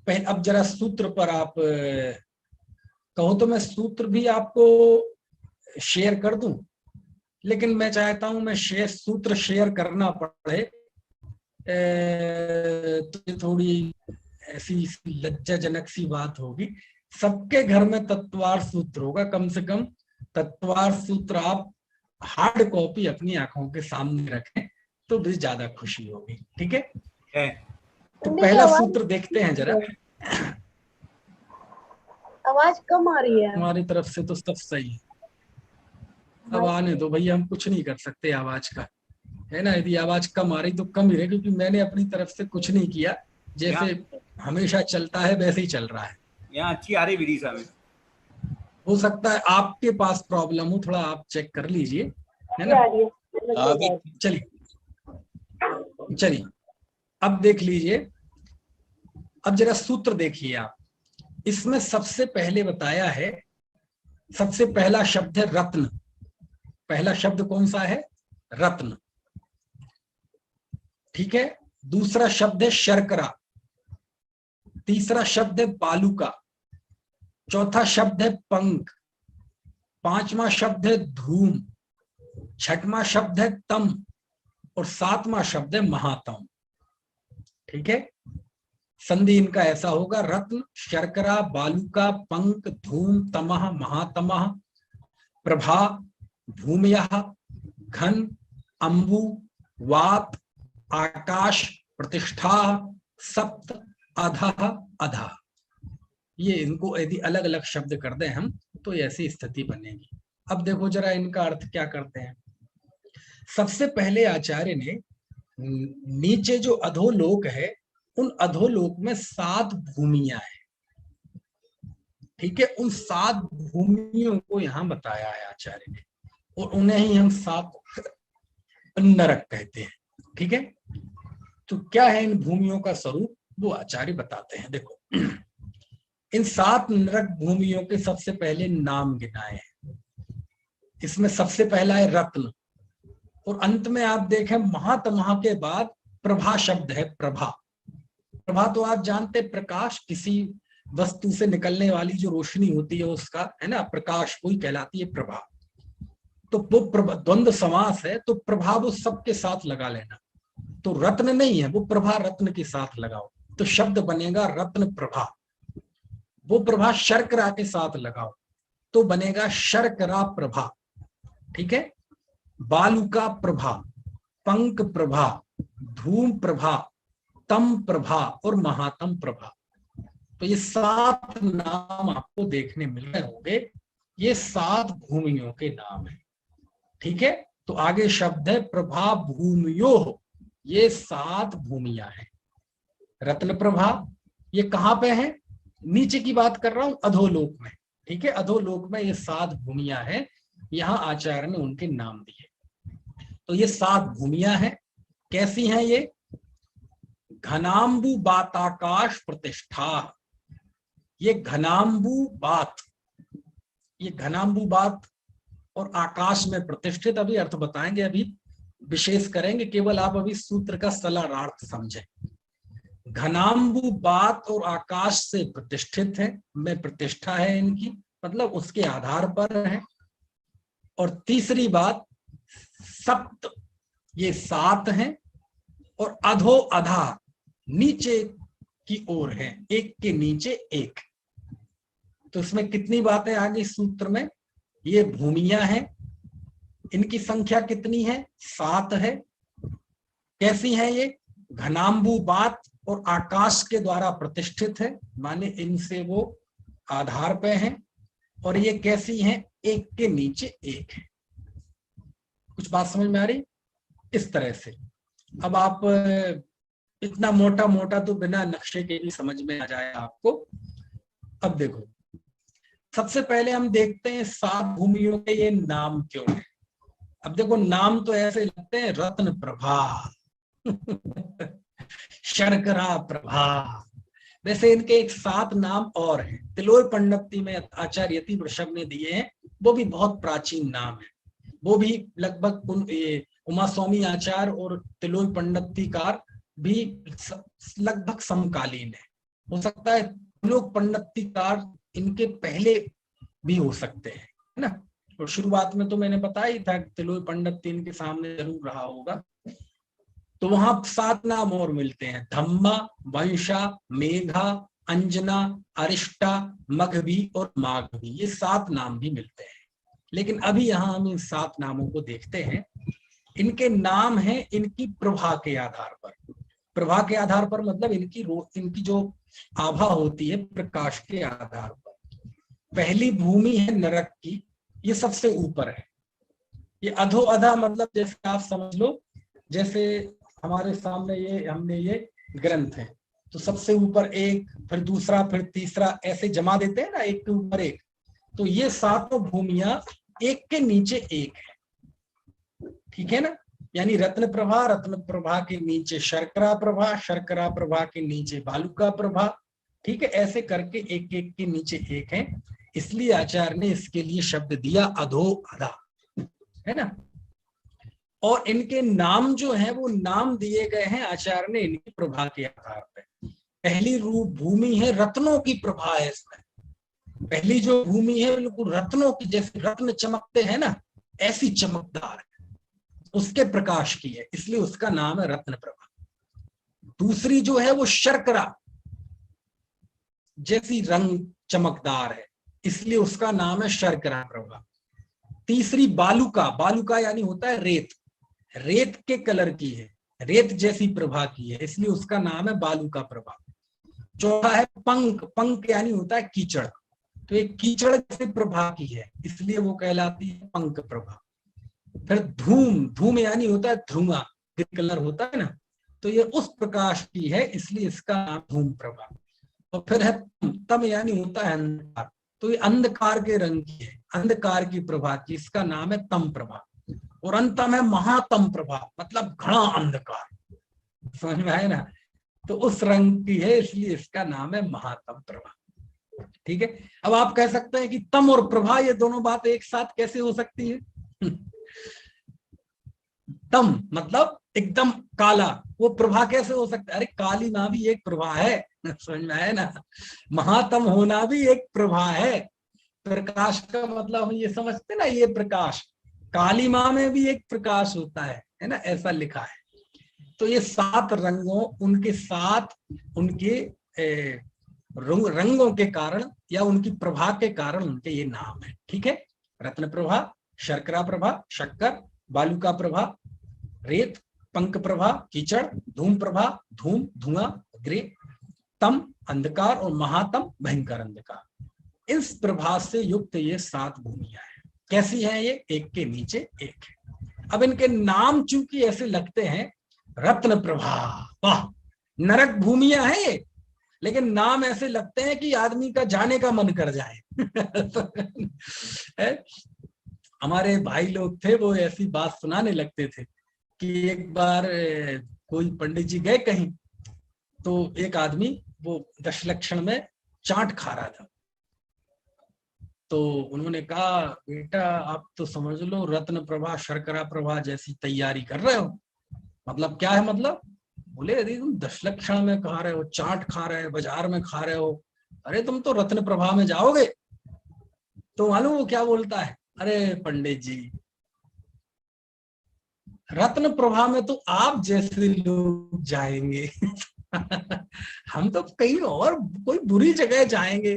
पहले, अब जरा सूत्र पर आप कहो तो मैं सूत्र भी आपको शेयर कर दूं, लेकिन मैं चाहता हूं मैं सूत्र शेयर करना पड़े तो थोड़ी ऐसी लज्जाजनक सी बात होगी। सबके घर में तत्वार सूत्र होगा, कम से कम तत्वार सूत्र आप हार्ड कॉपी अपनी आंखों के सामने रखें तो भी ज्यादा खुशी होगी, ठीक है। तो पहला सूत्र देखते हैं जरा। आवाज कम आ रही है हमारी तरफ से तो सब सही है। अब आने दो भैया, हम कुछ नहीं कर सकते आवाज का, है ना। यदि आवाज कम आ रही तो कम ही रहे, क्योंकि मैंने अपनी तरफ से कुछ नहीं किया, जैसे हमेशा चलता है वैसे ही चल रहा है। यहाँ अच्छी आ रही विधि साहब, हो सकता है आपके पास प्रॉब्लम हो, थोड़ा आप चेक कर लीजिए, है ना। चलिए अब देख लीजिए, अब जरा सूत्र देखिए आप। इसमें सबसे पहले बताया है, सबसे पहला शब्द है रत्न। पहला शब्द कौन सा है? रत्न, ठीक है। दूसरा शब्द है शर्करा, तीसरा शब्द है बालूका, चौथा शब्द है पंख, पांचवा शब्द है धूम, छठवां शब्द है तम और सातवां शब्द है महातम, ठीक है। संधि इनका ऐसा होगा, रत्न, शर्करा, बालूका, पंख, धूम, तमः, महातमः, प्रभा, भूमयः, घन, अंबु, वात, आकाश, प्रतिष्ठा, सप्त, अधः, अधः। ये इनको यदि अलग अलग शब्द कर दें हम तो ऐसी स्थिति बनेगी। अब देखो जरा इनका अर्थ क्या करते हैं। सबसे पहले आचार्य ने नीचे जो अधोलोक है, उन अधोलोक में 7 भूमियां हैं, ठीक है। उन 7 भूमियों को यहां बताया है आचार्य ने, और उन्हें ही हम 7 नरक कहते हैं, ठीक है। तो क्या है इन भूमियों का स्वरूप, वो आचार्य बताते हैं। देखो इन 7 नरक भूमियों के सबसे पहले नाम गिनाए हैं। इसमें सबसे पहला है रत्न, और अंत में आप देखें महातमः के बाद प्रभा शब्द है। प्रभा, प्रभा तो आप जानते, प्रकाश, किसी वस्तु से निकलने वाली जो रोशनी होती है उसका, है ना, प्रकाश, वही कहलाती है प्रभा। तो वो द्वंद्व समास है, तो प्रभा वो सबके साथ लगा लेना, तो रत्न नहीं है, वो प्रभा रत्न के साथ लगाओ तो शब्द बनेगा रत्न प्रभा। वो प्रभा शर्करा के साथ लगाओ तो बनेगा शर्करा प्रभा, ठीक है। बालूका प्रभा, पंख प्रभा, धूम प्रभा, तम प्रभा और महातम प्रभा। तो ये 7 नाम आपको देखने मिल रहे होंगे, ये 7 भूमियों के नाम है, ठीक है। तो आगे शब्द है प्रभा भूमियो, ये 7 भूमियां हैं। रत्न प्रभा ये कहां पे है? नीचे की बात कर रहा हूं, अधोलोक में, ठीक है। अधोलोक में ये 7 भूमियां हैं, यहां आचार्य ने उनके नाम दिए। तो ये 7 भूमियां हैं, कैसी हैं ये? घनाम्बु बाताकाश प्रतिष्ठा, ये घनाम्बु बात, ये घनाम्बु बात और आकाश में प्रतिष्ठित, अभी अर्थ बताएंगे, अभी विशेष करेंगे, केवल आप अभी सूत्र का सलारार्थ समझें। घनाम्बु बात और आकाश से प्रतिष्ठित है, में प्रतिष्ठा है इनकी, मतलब उसके आधार पर है। और तीसरी बात सप्त, ये 7 हैं, और अधो अधा नीचे की ओर है, एक के नीचे एक। तो इसमें कितनी बातें आ गई सूत्र में? ये भूमियां हैं, इनकी संख्या कितनी है? 7 है। कैसी है ये? घनाम्बू बात और आकाश के द्वारा प्रतिष्ठित है, माने इनसे वो आधार पे हैं। और ये कैसी हैं? एक के नीचे एक है। कुछ बात समझ में आ रही? इस तरह से अब आप इतना मोटा मोटा तो बिना नक्शे के भी समझ में आ जाए आपको। अब देखो, सबसे पहले हम देखते हैं 7 भूमियों के ये नाम क्यों है। अब देखो, नाम तो ऐसे लगते हैं, रत्न प्रभा शर्करा प्रभा। वैसे इनके एक 7 नाम और हैं, तिलोय पंडिती में आचार्य यति वृषभ ने दिए हैं, वो भी बहुत प्राचीन नाम है। वो भी लगभग उमा स्वामी आचार्य और तिलोय पंडितीकार भी लगभग समकालीन है। हो सकता है तिलोय पंडितीकार इनके पहले भी हो सकते हैं, है ना। और शुरुआत में तो मैंने बताया ही था कि तिलोय पंडित इनके सामने जरूर रहा होगा। तो वहां 7 नाम और मिलते हैं, धम्मा, वंशा, मेघा, अंजना, अरिष्टा, मघवी और माघवी। ये 7 नाम भी मिलते हैं। लेकिन अभी यहाँ हम इन 7 नामों को देखते हैं। इनके नाम हैं इनकी प्रभा के आधार पर। प्रभा के आधार पर मतलब इनकी जो आभा होती है प्रकाश के आधार पर। पहली भूमि है नरक की, ये सबसे ऊपर है। ये अधो अधा मतलब जैसे आप समझ लो, जैसे हमारे सामने हमने ये ग्रंथ है, तो सबसे ऊपर एक, फिर दूसरा, फिर तीसरा, ऐसे जमा देते हैं ना, एक के ऊपर एक। तो ये 7 भूमियां एक के नीचे एक है, ठीक है ना। यानी रत्न प्रभा के नीचे शर्करा प्रभा के नीचे बालुका प्रभा, ठीक है। ऐसे करके एक एक के नीचे एक है, इसलिए आचार्य ने इसके लिए शब्द दिया अधो अधा, है ना। और इनके नाम जो है वो नाम दिए गए हैं आचार्य ने इनकी प्रभा के आधार पर। पहली रूप भूमि है, रत्नों की प्रभा है इसमें। पहली जो भूमि है बिल्कुल रत्नों की, जैसे रत्न चमकते हैं ना, ऐसी चमकदार है, उसके प्रकाश की है, इसलिए उसका नाम है रत्न प्रभा। दूसरी जो है वो शर्करा जैसी रंग चमकदार है, इसलिए उसका नाम है शर्करा प्रभा। तीसरी बालुका यानी होता है रेत, रेत के कलर की है, रेत जैसी प्रभा की है, इसलिए उसका नाम है बालुका प्रभा। चौथा है पंक यानी होता है कीचड़, तो एक कीचड़ जैसी प्रभा की है, इसलिए वो कहलाती है पंक प्रभा। फिर धूम यानी होता है धुआं, कलर होता है ना, तो ये उस प्रकाश की है, इसलिए इसका नाम धूम प्रभा। और फिर है तम यानी होता है अंधकार, तो ये अंधकार के रंग की है, अंधकार की प्रभा की, इसका नाम है तम प्रभा। और अंतम है महातम प्रभा, मतलब घना अंधकार, समझ में आए ना, तो उस रंग की है, इसलिए इसका नाम है महातम प्रभा, ठीक है। अब आप कह सकते हैं कि तम और प्रभा ये दोनों बात एक साथ कैसे हो सकती है? तम मतलब एकदम काला, वो प्रभा कैसे हो सकता है? अरे काली माँ भी एक प्रभा है, समझ में आया ना। महातम होना भी एक प्रभा है। प्रकाश का मतलब हम ये समझते ना, ये प्रकाश, काली माँ में भी एक प्रकाश होता है ना, ऐसा लिखा है। तो ये 7 रंगों, उनके साथ उनके रंगों के कारण या उनकी प्रभा के कारण उनके ये नाम है, ठीक है। रत्न प्रभा, शर्करा प्रभा शक्कर, बालुका प्रभा रेत, पंक प्रभा कीचड़, धूम प्रभा धूम धुआं ग्रे, तम अंधकार और महातम भयंकर अंधकार। इस प्रभा से युक्त ये 7 भूमियां हैं। कैसी हैं ये? एक के नीचे एक है। अब इनके नाम चूंकि ऐसे लगते हैं, रत्न प्रभा, वाह, नरक भूमियां हैं ये, लेकिन नाम ऐसे लगते हैं कि आदमी का जाने का मन कर जाए। हमारे भाई लोग थे, वो ऐसी बात सुनाने लगते थे कि एक बार कोई पंडित जी गए कहीं, तो एक आदमी वो दशलक्षण में चाट खा रहा था। तो उन्होंने कहा, बेटा आप तो समझ लो रत्न प्रभा शर्करा प्रभा जैसी तैयारी कर रहे हो। मतलब क्या है मतलब? बोले अरे तुम दशलक्षण में खा रहे हो, चाट खा रहे हो, बाजार में खा रहे हो, अरे तुम तो रत्न प्रभा में जाओगे। तो मालूम वो क्या बोलता है? अरे पंडित जी, रत्न प्रभा में तो आप जैसे लोग जाएंगे। हम तो कहीं और कोई बुरी जगह जाएंगे,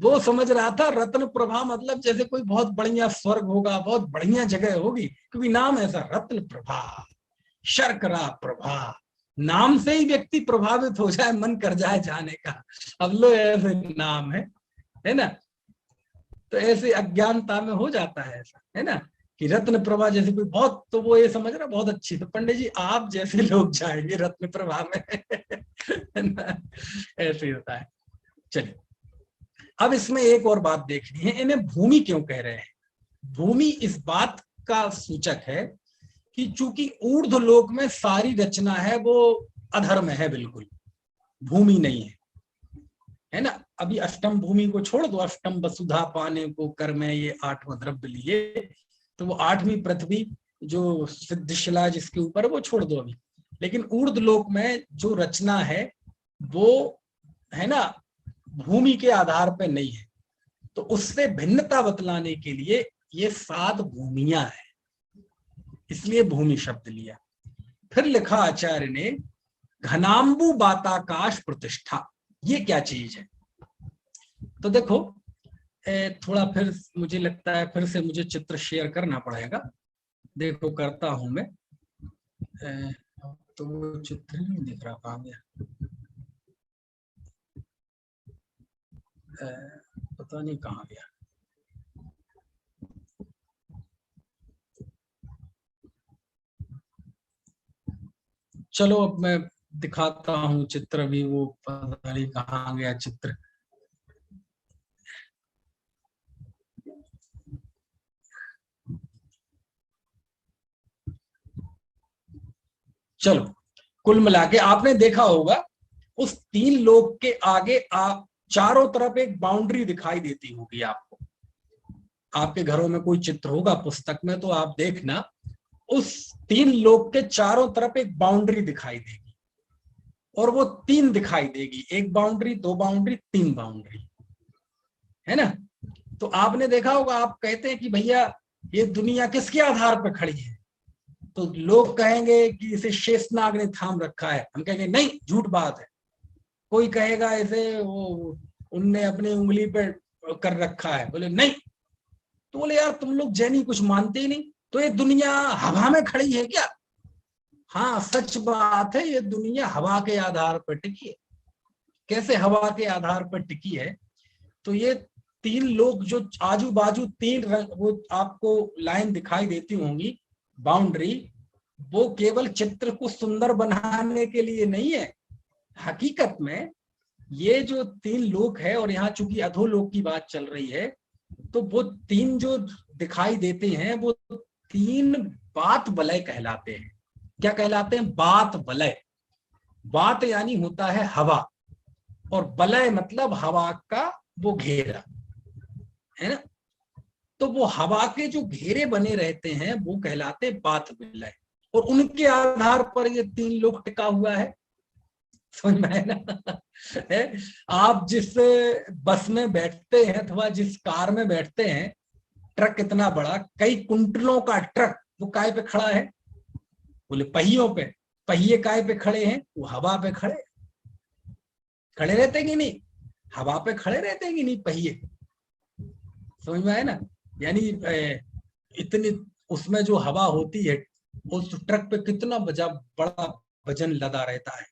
वो समझ रहा था रत्न प्रभा मतलब जैसे कोई बहुत बढ़िया स्वर्ग होगा, बहुत बढ़िया जगह होगी, क्योंकि नाम ऐसा रत्न प्रभा, शर्करा प्रभा, नाम से ही व्यक्ति प्रभावित हो जाए, मन कर जाए जाने का। अब लो ऐसे नाम है ना, तो ऐसे अज्ञानता में हो जाता है ऐसा, है ना, कि रत्न प्रभा जैसे कोई बहुत, तो वो ये समझ रहा बहुत अच्छी, तो पंडित जी आप जैसे लोग जाएंगे रत्न प्रभा में है ना, ऐसे होता है। चलिए अब इसमें एक और बात देखनी है, इन्हें भूमि क्यों कह रहे हैं। भूमि इस बात का सूचक है कि चूंकि ऊर्ध्व लोक में सारी रचना है वो अधर्म है, बिल्कुल भूमि नहीं है ना। अभी अष्टम भूमि को छोड़ दो, अष्टम वसुधा पाने को कर में ये 8वां द्रव्य लिए, तो वो 8वीं पृथ्वी जो सिद्धशिला जिसके ऊपर वो छोड़ दो अभी। लेकिन ऊर्ध्व लोक में जो रचना है वो है ना भूमि के आधार पर नहीं है, तो उससे भिन्नता बतलाने के लिए ये 7 भूमियां हैं, इसलिए भूमि शब्द लिया। फिर लिखा आचार्य ने घनाम्बु बाताकाश प्रतिष्ठा, ये क्या चीज है। तो देखो थोड़ा फिर मुझे लगता है फिर से मुझे चित्र शेयर करना पड़ेगा, देखो करता हूं मैं। तो वो चित्र नहीं दिख रहा, कहाँ गया, पता नहीं कहाँ गया। चलो अब मैं दिखाता हूँ चित्र भी, वो पता नहीं कहाँ गया चित्र। चलो कुल मिला के आपने देखा होगा उस 3 लोक के आगे आप चारों तरफ एक बाउंड्री दिखाई देती होगी आपको। आपके घरों में कोई चित्र होगा पुस्तक में तो आप देखना, उस 3 लोक के चारों तरफ एक बाउंड्री दिखाई देगी, और वो 3 दिखाई देगी, 1 बाउंड्री, 2 बाउंड्री, 3 बाउंड्री, है ना। तो आपने देखा होगा, आप कहते हैं कि भैया ये दुनिया किसके आधार पर खड़ी है, तो लोग कहेंगे कि इसे शेषनाग ने थाम रखा है, हम कहेंगे नहीं झूठ बात है। कोई कहेगा इसे वो उनने अपनी उंगली पे कर रखा है, बोले नहीं, तो बोले यार तुम लोग जैनी कुछ मानते ही नहीं, तो ये दुनिया हवा में खड़ी है क्या। हाँ सच बात है, ये दुनिया हवा के आधार पर टिकी है। कैसे हवा के आधार पर टिकी है, तो ये 3 लोग जो आजू बाजू 3 रंग वो आपको लाइन दिखाई देती होंगी बाउंड्री, वो केवल चित्र को सुंदर बनाने के लिए नहीं है। हकीकत में ये जो 3 लोक है, और यहाँ चूंकि अधोलोक की बात चल रही है, तो वो 3 जो दिखाई देते हैं वो 3 बात वलय कहलाते हैं। क्या कहलाते हैं, बात वलय। बात यानी होता है हवा, और वलय मतलब हवा का वो घेरा, है ना। तो वो हवा के जो घेरे बने रहते हैं वो कहलाते बात वलय, और उनके आधार पर ये 3 लोक टिका हुआ है, समझ में है ना। आप जिस बस में बैठते हैं अथवा जिस कार में बैठते हैं, ट्रक इतना बड़ा, कई कुंटलों का ट्रक, वो काय पे खड़ा है, बोले पहियों पे। पहिए काय पे खड़े हैं, वो हवा पे खड़े रहते कि नहीं, हवा पे खड़े रहते कि नहीं पहिए, समझ में आया ना। यानी इतनी उसमें जो हवा होती है, उस ट्रक पे कितना बड़ा वजन लदा रहता है।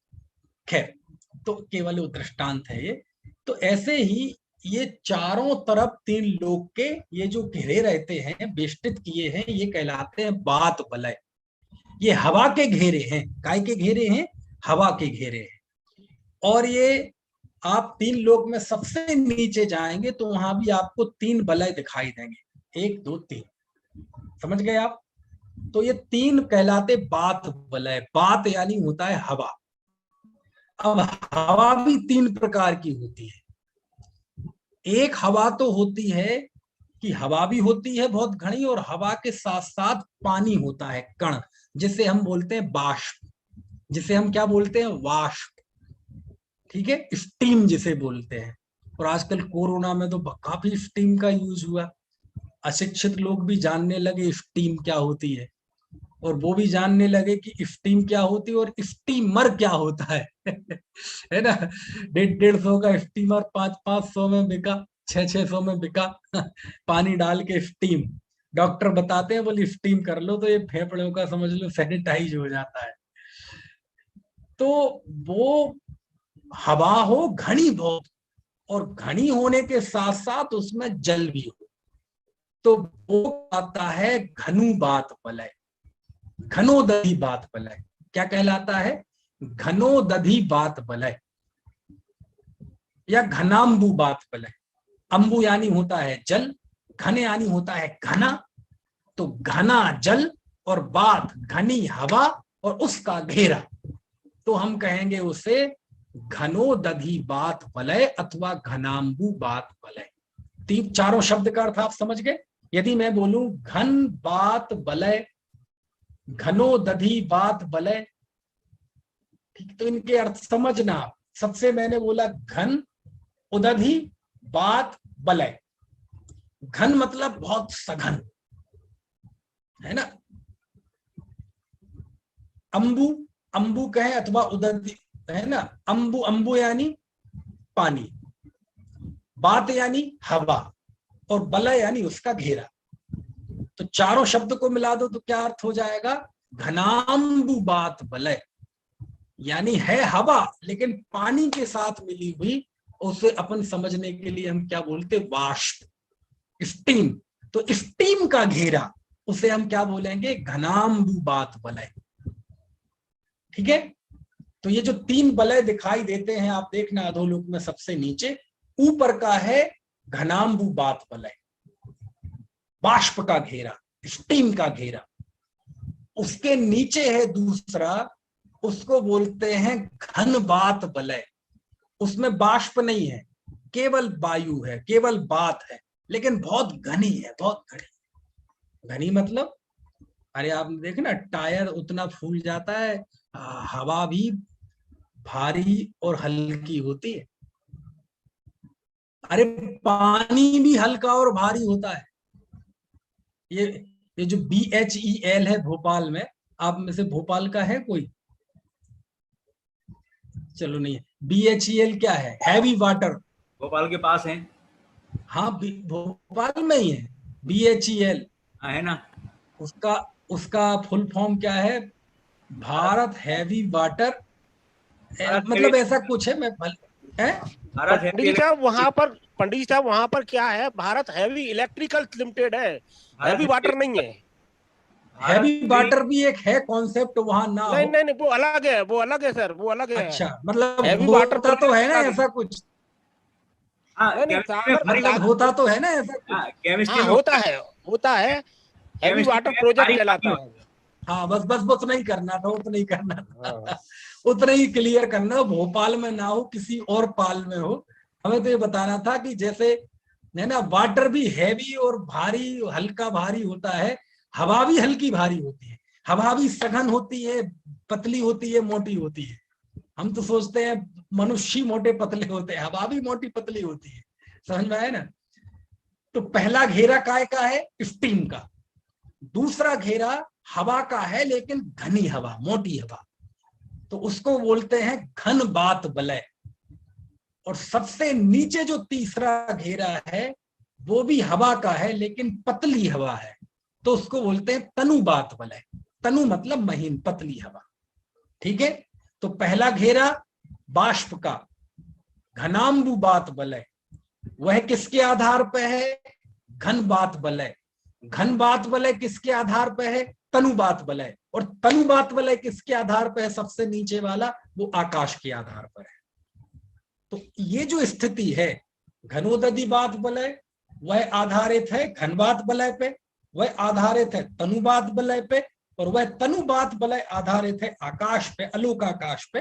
खैर, तो केवल वो दृष्टांत है ये। तो ऐसे ही ये चारों तरफ 3 लोक के ये जो घेरे रहते हैं, बेष्टित किए हैं, ये कहलाते हैं बात वलय। ये हवा के घेरे हैं, काय के घेरे हैं, हवा के घेरे हैं। और ये आप 3 लोक में सबसे नीचे जाएंगे तो वहां भी आपको 3 वलय दिखाई देंगे, 1 2 3, समझ गए आप। तो ये 3 कहलाते बात वलय। बात यानी होता है हवा। अब हवा भी 3 प्रकार की होती है। एक हवा तो होती है कि हवा भी होती है बहुत घनी, और हवा के साथ साथ पानी होता है, कण, जिसे हम बोलते हैं बाष्प, जिसे हम क्या बोलते हैं, वाष्प, ठीक है, स्टीम जिसे बोलते हैं। और आजकल कोरोना में तो काफी स्टीम का यूज हुआ, अशिक्षित लोग भी जानने लगे स्टीम क्या होती है, और वो भी जानने लगे कि स्टीम क्या होती है और स्टीमर क्या होता है। है ना, 150-150 का स्टीमर 500-500 में बिका, 600 में बिका पानी डाल के स्टीम। डॉक्टर बताते हैं बोली स्टीम कर लो तो ये फेफड़ों का समझ लो सैनिटाइज हो जाता है। तो वो हवा हो घनी बहुत, और घनी होने के साथ साथ उसमें जल भी हो, तो वो आता है घनुबात वलय, घनोदधि बात वलय। क्या कहलाता है? घनोदधि बात वलय या घनाम्बु बात वलय। अंबु यानी होता है जल, घन यानी होता है घना, तो घना जल और बात घनी हवा और उसका घेरा, तो हम कहेंगे उसे घनोदधि बात वलय अथवा घनाम्बु बात वलय। तीन चारों शब्द का अर्थ आप समझ गए। यदि मैं बोलूं घन बात वलय, घनोदधि बात वलय, ठीक, तो इनके अर्थ समझना। सबसे मैंने बोला घन, उदधि, बात, वलय। घन मतलब बहुत सघन, है ना। अंबु, अंबु कहे अथवा उदधि, है ना। अंबु, अंबु यानी पानी, बात यानी हवा, और वलय यानी उसका घेरा। तो चारों शब्द को मिला दो तो क्या अर्थ हो जाएगा? घनाम्बु बात वलय, यानी है हवा लेकिन पानी के साथ मिली हुई। उसे अपन समझने के लिए हम क्या बोलते? वाष्प, स्टीम। तो स्टीम का घेरा, उसे हम क्या बोलेंगे? घनाम्बु बात वलय। ठीक है। तो ये जो तीन वलय दिखाई देते हैं, आप देखना अधोलोक में सबसे नीचे ऊपर का है घनाम्बु बात वलय, बाष्प का घेरा, स्टीम का घेरा। उसके नीचे है दूसरा, उसको बोलते हैं घन बात वलय। उसमें बाष्प नहीं है, केवल वायु है, केवल बात है, लेकिन बहुत घनी है, बहुत घनी। घनी मतलब, अरे आप देखना टायर उतना फूल जाता है, हवा भी भारी और हल्की होती है। अरे पानी भी हल्का और भारी होता है। ये जो BHEL है भोपाल में, आप में से भोपाल का है कोई? चलो नहीं है। BHEL क्या है? Heavy water. भोपाल के पास है। हाँ, भोपाल में ही है BHEL। हाँ, है ना। उसका उसका फुल फॉर्म क्या है? भारत हैवी वाटर, भारत मतलब ऐसा कुछ है। मैं है। भारत पंडित जी हैवी साहब वहां पर, पंडित जी साहब वहां पर क्या है? भारत हैवी इलेक्ट्रिकल लिमिटेड है, हैवी वाटर नहीं है। हैवी वाटर भी एक है कॉन्सेप्ट, वहां ना नहीं हो। नहीं नहीं, वो अलग है, वो अलग है सर, वो अलग है। अच्छा, मतलब हैवी वाटर होता तो है प्रोजेक्ट ना अलग है। ऐसा कुछ? हाँ, नहीं नहीं केमिस्ट्री में सागर भारी, मतलब होता तो है ना ऐसा कुछ? हाँ केमिस्ट्री हाँ में, होता है, होता है। हैवी केमिस्ट्री वाटर में प्रोजेक्ट भारी पानी कहलाता होता है। हाँ, बस बस बस नहीं करना था, उतना ही करना हाँ। था। उतना ही क्लियर करना हो, भोपाल में ना हो, किसी और पाल में हो। हमें तो ये बताना था कि जैसे है ना, वाटर भी हैवी और भारी, हल्का भारी होता है, हवा भी हल्की भारी होती है, हवा भी सघन होती है, पतली होती है, मोटी होती है। हम तो सोचते हैं मनुष्य मोटे पतले होते हैं, हवा भी मोटी पतली होती है। समझ में आया ना। तो पहला घेरा काय का है? स्टीम का। दूसरा घेरा हवा का है, लेकिन घनी हवा, मोटी हवा, तो उसको बोलते हैं घन बात वलय। और सबसे नीचे जो तीसरा घेरा है वो भी हवा का है, लेकिन पतली हवा है, तो उसको बोलते हैं तनु बात वलय। तनु मतलब महीन, पतली हवा। ठीक है। तो पहला घेरा बाष्प का, घनाम्बु बात वलय, वह किसके आधार पर है? घन बात वलय। घन बात वलय किसके आधार पर है? तनु बात वलय। और तनु बात वलय किसके आधार पर है? सबसे नीचे वाला, वो आकाश के आधार पर है। तो ये जो स्थिति है, घनोदधि बात वलय, वह आधारित है घनबात वलय पे, वह आधारित है तनुबात वलय पे, और वह तनुबात वलय आधारित है आकाश पे, अलोक आकाश पे,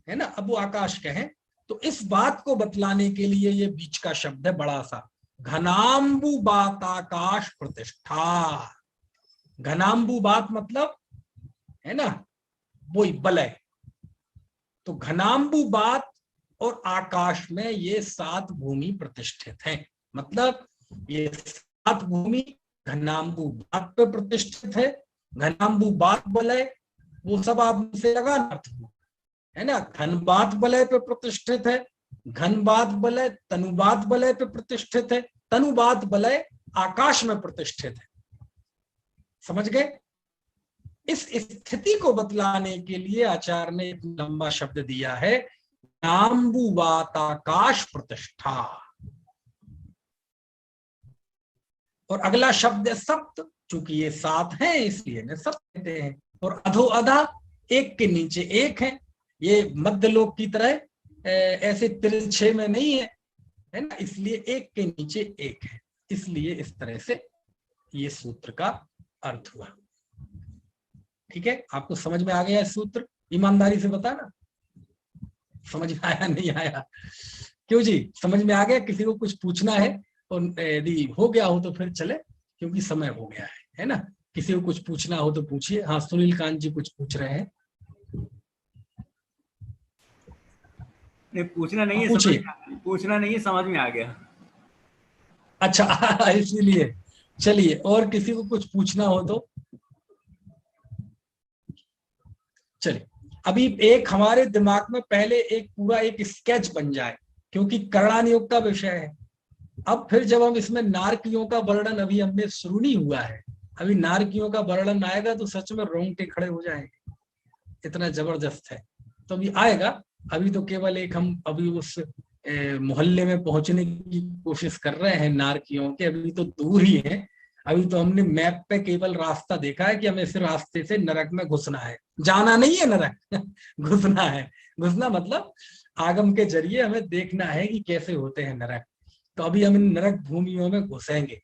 है ना। अब वो आकाश कहें तो इस बात को बतलाने के लिए ये बीच का शब्द है बड़ा सा, घनाम्बु बात आकाश प्रतिष्ठा। घनाम्बु बात मतलब, है ना, वही वलय। तो घनाम्बु बात और आकाश में ये 7 भूमि प्रतिष्ठित हैं। मतलब ये 7 भूमि घनाम्बु बात पे प्रतिष्ठित है। घनाम्बु बात वलय, वो सब आपसे लगाना, है ना। घन बात वलय पे प्रतिष्ठित है, घनबात बलय तनुबात बलय पे प्रतिष्ठित है, तनुबात बलय आकाश में प्रतिष्ठित है। समझ गए? इस स्थिति को बतलाने के लिए आचार्य ने एक लंबा शब्द दिया है, नाम्बुवात आकाश प्रतिष्ठा। और अगला शब्द है सप्त, चूंकि ये 7 हैं इसलिए ने सप्त कहते हैं। और अधो अधा, एक के नीचे एक है, ये मध्यलोक की तरह ऐसे तिरछे में नहीं है ना, इसलिए एक के नीचे एक है, इसलिए इस तरह से ये सूत्र का अर्थ हुआ। ठीक है, आपको समझ में आ गया सूत्र? ईमानदारी से बताना समझ में आया नहीं आया? क्यों जी, समझ में आ गया? किसी को कुछ पूछना है और यदि हो गया हो तो फिर चले, क्योंकि समय हो गया है ना। किसी को कुछ पूछना हो तो पूछिए। हाँ, सुनील कांत जी कुछ पूछ रहे हैं। नहीं, पूछना नहीं है, पूछिए। पूछना नहीं है, समझ में आ गया। अच्छा इसीलिए चलिए, और किसी को कुछ पूछना हो तो चलिए। अभी एक हमारे दिमाग में पहले एक पूरा एक स्केच बन जाए, क्योंकि करणानियोग का विषय है। अब फिर जब हम इसमें नारकियों का वर्णन, अभी हमने शुरू नहीं हुआ है, अभी नारकियों का वर्णन आएगा तो सच में रोंगटे खड़े हो जाएंगे, इतना जबरदस्त है। तो अभी आएगा, अभी तो केवल एक हम अभी उस मोहल्ले में पहुंचने की कोशिश कर रहे हैं नारकियों के, अभी तो दूर ही है। अभी तो हमने मैप पे केवल रास्ता देखा है कि हमें इस रास्ते से नरक में घुसना है, जाना नहीं है नरक घुसना है। घुसना मतलब आगम के जरिए हमें देखना है कि कैसे होते हैं नरक। तो अभी हम इन नरक भूमियों में घुसेंगे,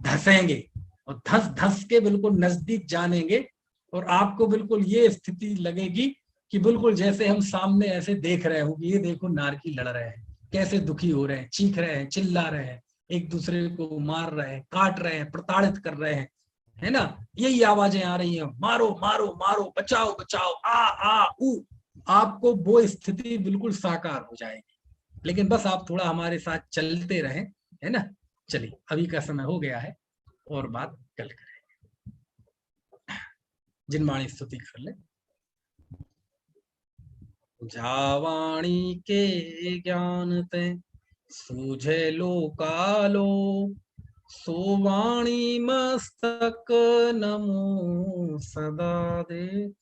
धसेंगे और धस धस के बिल्कुल नजदीक जानेंगे, और आपको बिल्कुल ये स्थिति लगेगी कि बिल्कुल जैसे हम सामने ऐसे देख रहे हो, ये देखो नारकी लड़ रहे हैं, कैसे दुखी हो रहे हैं, चीख रहे हैं, चिल्ला रहे हैं, एक दूसरे को मार रहे हैं, काट रहे हैं, प्रताड़ित कर रहे हैं, है ना। यही आवाजें आ रही हैं, मारो मारो मारो, बचाओ बचाओ, आ ऊ। आपको वो स्थिति बिल्कुल साकार हो जाएगी। लेकिन बस आप थोड़ा हमारे साथ चलते रहें, है ना। चलिए, अभी का समय हो गया है और बात कल करेंगे। जिनवाणी स्तुति कर ले। जावाणी के ज्ञान ते सूझे लोकालो, सोवाणी मस्तक नमो सदा देत।